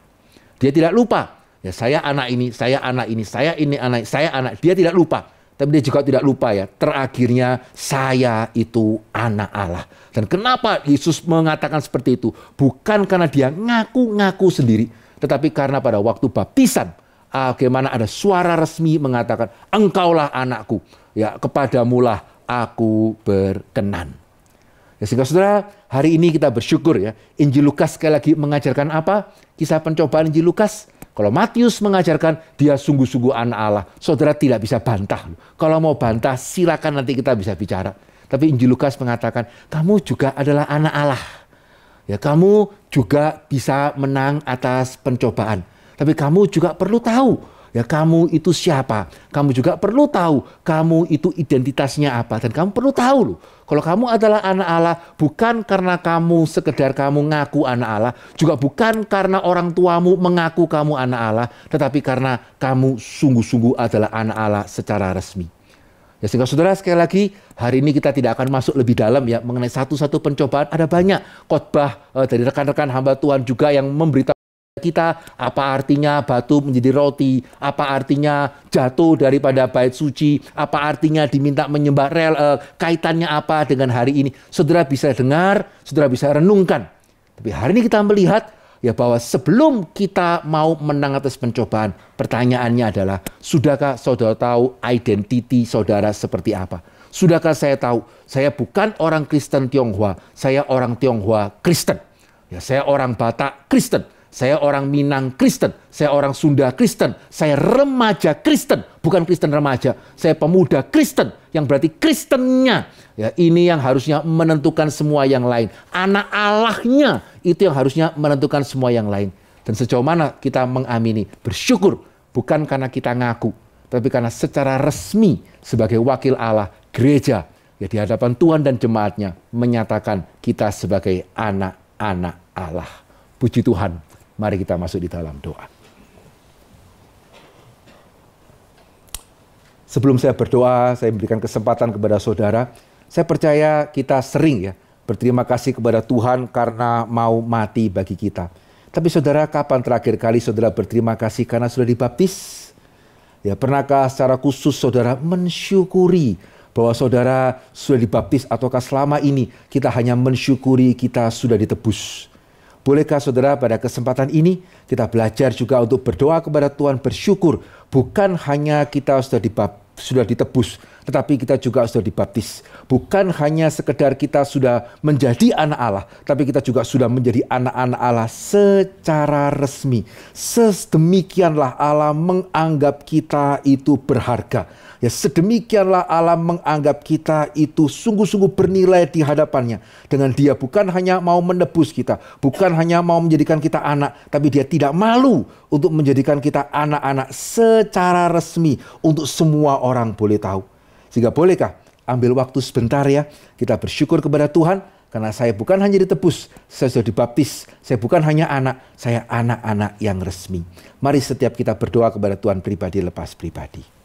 S1: Dia tidak lupa. Ya, saya anak ini, saya anak ini, saya ini anak, saya anak. Dia tidak lupa. Tapi dia juga tidak lupa ya, terakhirnya saya itu anak Allah. Dan kenapa Yesus mengatakan seperti itu? Bukan karena dia ngaku-ngaku sendiri, tetapi karena pada waktu baptisan, bagaimana ada suara resmi mengatakan, engkaulah anakku, ya kepadamulah aku berkenan. Ya, sehingga saudara, hari ini kita bersyukur ya, Injil Lukas sekali lagi mengajarkan apa? Kisah pencobaan Injil Lukas. Kalau Matius mengajarkan dia sungguh-sungguh anak Allah, saudara tidak bisa bantah. Kalau mau bantah, silakan nanti kita bisa bicara. Tapi Injil Lukas mengatakan, kamu juga adalah anak Allah. Ya, kamu juga bisa menang atas pencobaan. Tapi kamu juga perlu tahu, ya kamu itu siapa. Kamu juga perlu tahu, kamu itu identitasnya apa. Dan kamu perlu tahu loh, kalau kamu adalah anak Allah, bukan karena kamu sekedar kamu ngaku anak Allah, juga bukan karena orang tuamu mengaku kamu anak Allah, tetapi karena kamu sungguh-sungguh adalah anak Allah secara resmi. Ya, sehingga saudara, sekali lagi, hari ini kita tidak akan masuk lebih dalam ya mengenai satu-satu pencobaan. Ada banyak khotbah dari rekan-rekan hamba Tuhan juga yang memberitahu kita apa artinya batu menjadi roti, apa artinya jatuh daripada bait suci, apa artinya diminta menyembah rel, kaitannya apa dengan hari ini. Saudara bisa dengar, saudara bisa renungkan. Tapi hari ini kita melihat ya bahwa sebelum kita mau menang atas pencobaan, pertanyaannya adalah, sudahkah saudara tahu identiti saudara seperti apa? Sudahkah saya tahu, saya bukan orang Kristen Tionghoa, saya orang Tionghoa Kristen. Ya, saya orang Batak Kristen. Saya orang Minang Kristen, saya orang Sunda Kristen, saya remaja Kristen, bukan Kristen remaja, saya pemuda Kristen, yang berarti Kristennya. Ya, ini yang harusnya menentukan semua yang lain. Anak Allahnya itu yang harusnya menentukan semua yang lain. Dan sejauh mana kita mengamini, bersyukur bukan karena kita ngaku, tapi karena secara resmi sebagai wakil Allah, gereja, ya di hadapan Tuhan dan jemaatnya menyatakan kita sebagai anak-anak Allah. Puji Tuhan. Mari kita masuk di dalam doa. Sebelum saya berdoa, saya berikan kesempatan kepada saudara. Saya percaya kita sering ya berterima kasih kepada Tuhan karena mau mati bagi kita. Tapi saudara, kapan terakhir kali saudara berterima kasih karena sudah dibaptis? Ya, pernahkah secara khusus saudara mensyukuri bahwa saudara sudah dibaptis, ataukah selama ini kita hanya mensyukuri kita sudah ditebus? Bolehkah saudara pada kesempatan ini kita belajar juga untuk berdoa kepada Tuhan, bersyukur bukan hanya kita sudah ditebus, tetapi kita juga sudah dibaptis. Bukan hanya sekedar kita sudah menjadi anak Allah, tapi kita juga sudah menjadi anak-anak Allah secara resmi. Sedemikianlah Allah menganggap kita itu berharga. Ya, sedemikianlah Allah menganggap kita itu sungguh-sungguh bernilai di hadapannya. Dengan dia bukan hanya mau menebus kita, bukan hanya mau menjadikan kita anak, tapi dia tidak malu untuk menjadikan kita anak-anak secara resmi untuk semua orang boleh tahu. Sehingga bolehkah ambil waktu sebentar ya, kita bersyukur kepada Tuhan, karena saya bukan hanya ditebus, saya sudah dibaptis, saya bukan hanya anak, saya anak-anak yang resmi. Mari setiap kita berdoa kepada Tuhan pribadi lepas pribadi.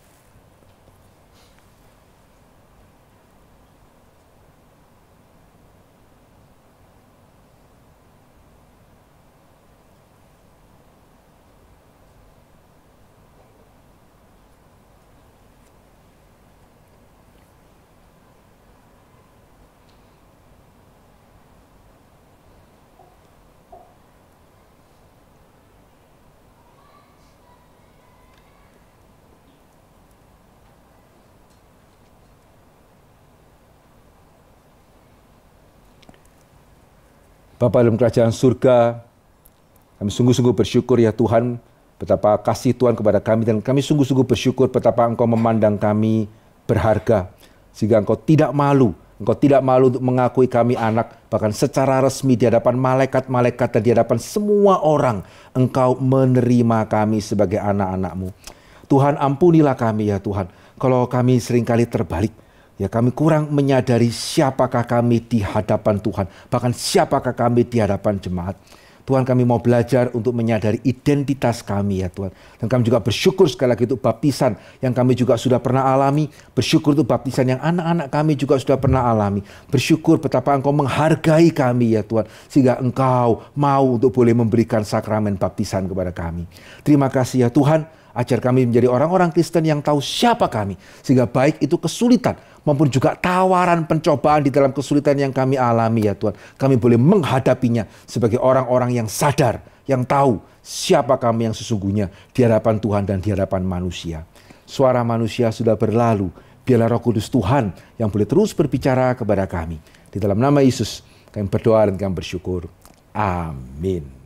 S1: Bapa dalam kerajaan surga, kami sungguh-sungguh bersyukur ya Tuhan, betapa kasih Tuhan kepada kami, dan kami sungguh-sungguh bersyukur betapa Engkau memandang kami berharga, sehingga Engkau tidak malu, Engkau tidak malu untuk mengakui kami anak, bahkan secara resmi di hadapan malaikat-malaikat dan di hadapan semua orang, Engkau menerima kami sebagai anak-anak-Mu. Tuhan, ampunilah kami ya Tuhan, kalau kami seringkali terbalik. Ya, kami kurang menyadari siapakah kami di hadapan Tuhan, bahkan siapakah kami di hadapan jemaat. Tuhan, kami mau belajar untuk menyadari identitas kami ya Tuhan. Dan kami juga bersyukur sekali lagi untuk baptisan yang kami juga sudah pernah alami. Bersyukur untuk baptisan yang anak-anak kami juga sudah pernah alami. Bersyukur betapa Engkau menghargai kami ya Tuhan. Sehingga Engkau mau untuk boleh memberikan sakramen baptisan kepada kami. Terima kasih ya Tuhan. Ajar kami menjadi orang-orang Kristen yang tahu siapa kami. Sehingga baik itu kesulitan maupun juga tawaran pencobaan di dalam kesulitan yang kami alami ya Tuhan. Kami boleh menghadapinya sebagai orang-orang yang sadar, yang tahu siapa kami yang sesungguhnya di hadapan Tuhan dan di hadapan manusia. Suara manusia sudah berlalu. Biarlah Roh Kudus Tuhan yang boleh terus berbicara kepada kami. Di dalam nama Yesus kami berdoa dan kami bersyukur. Amin.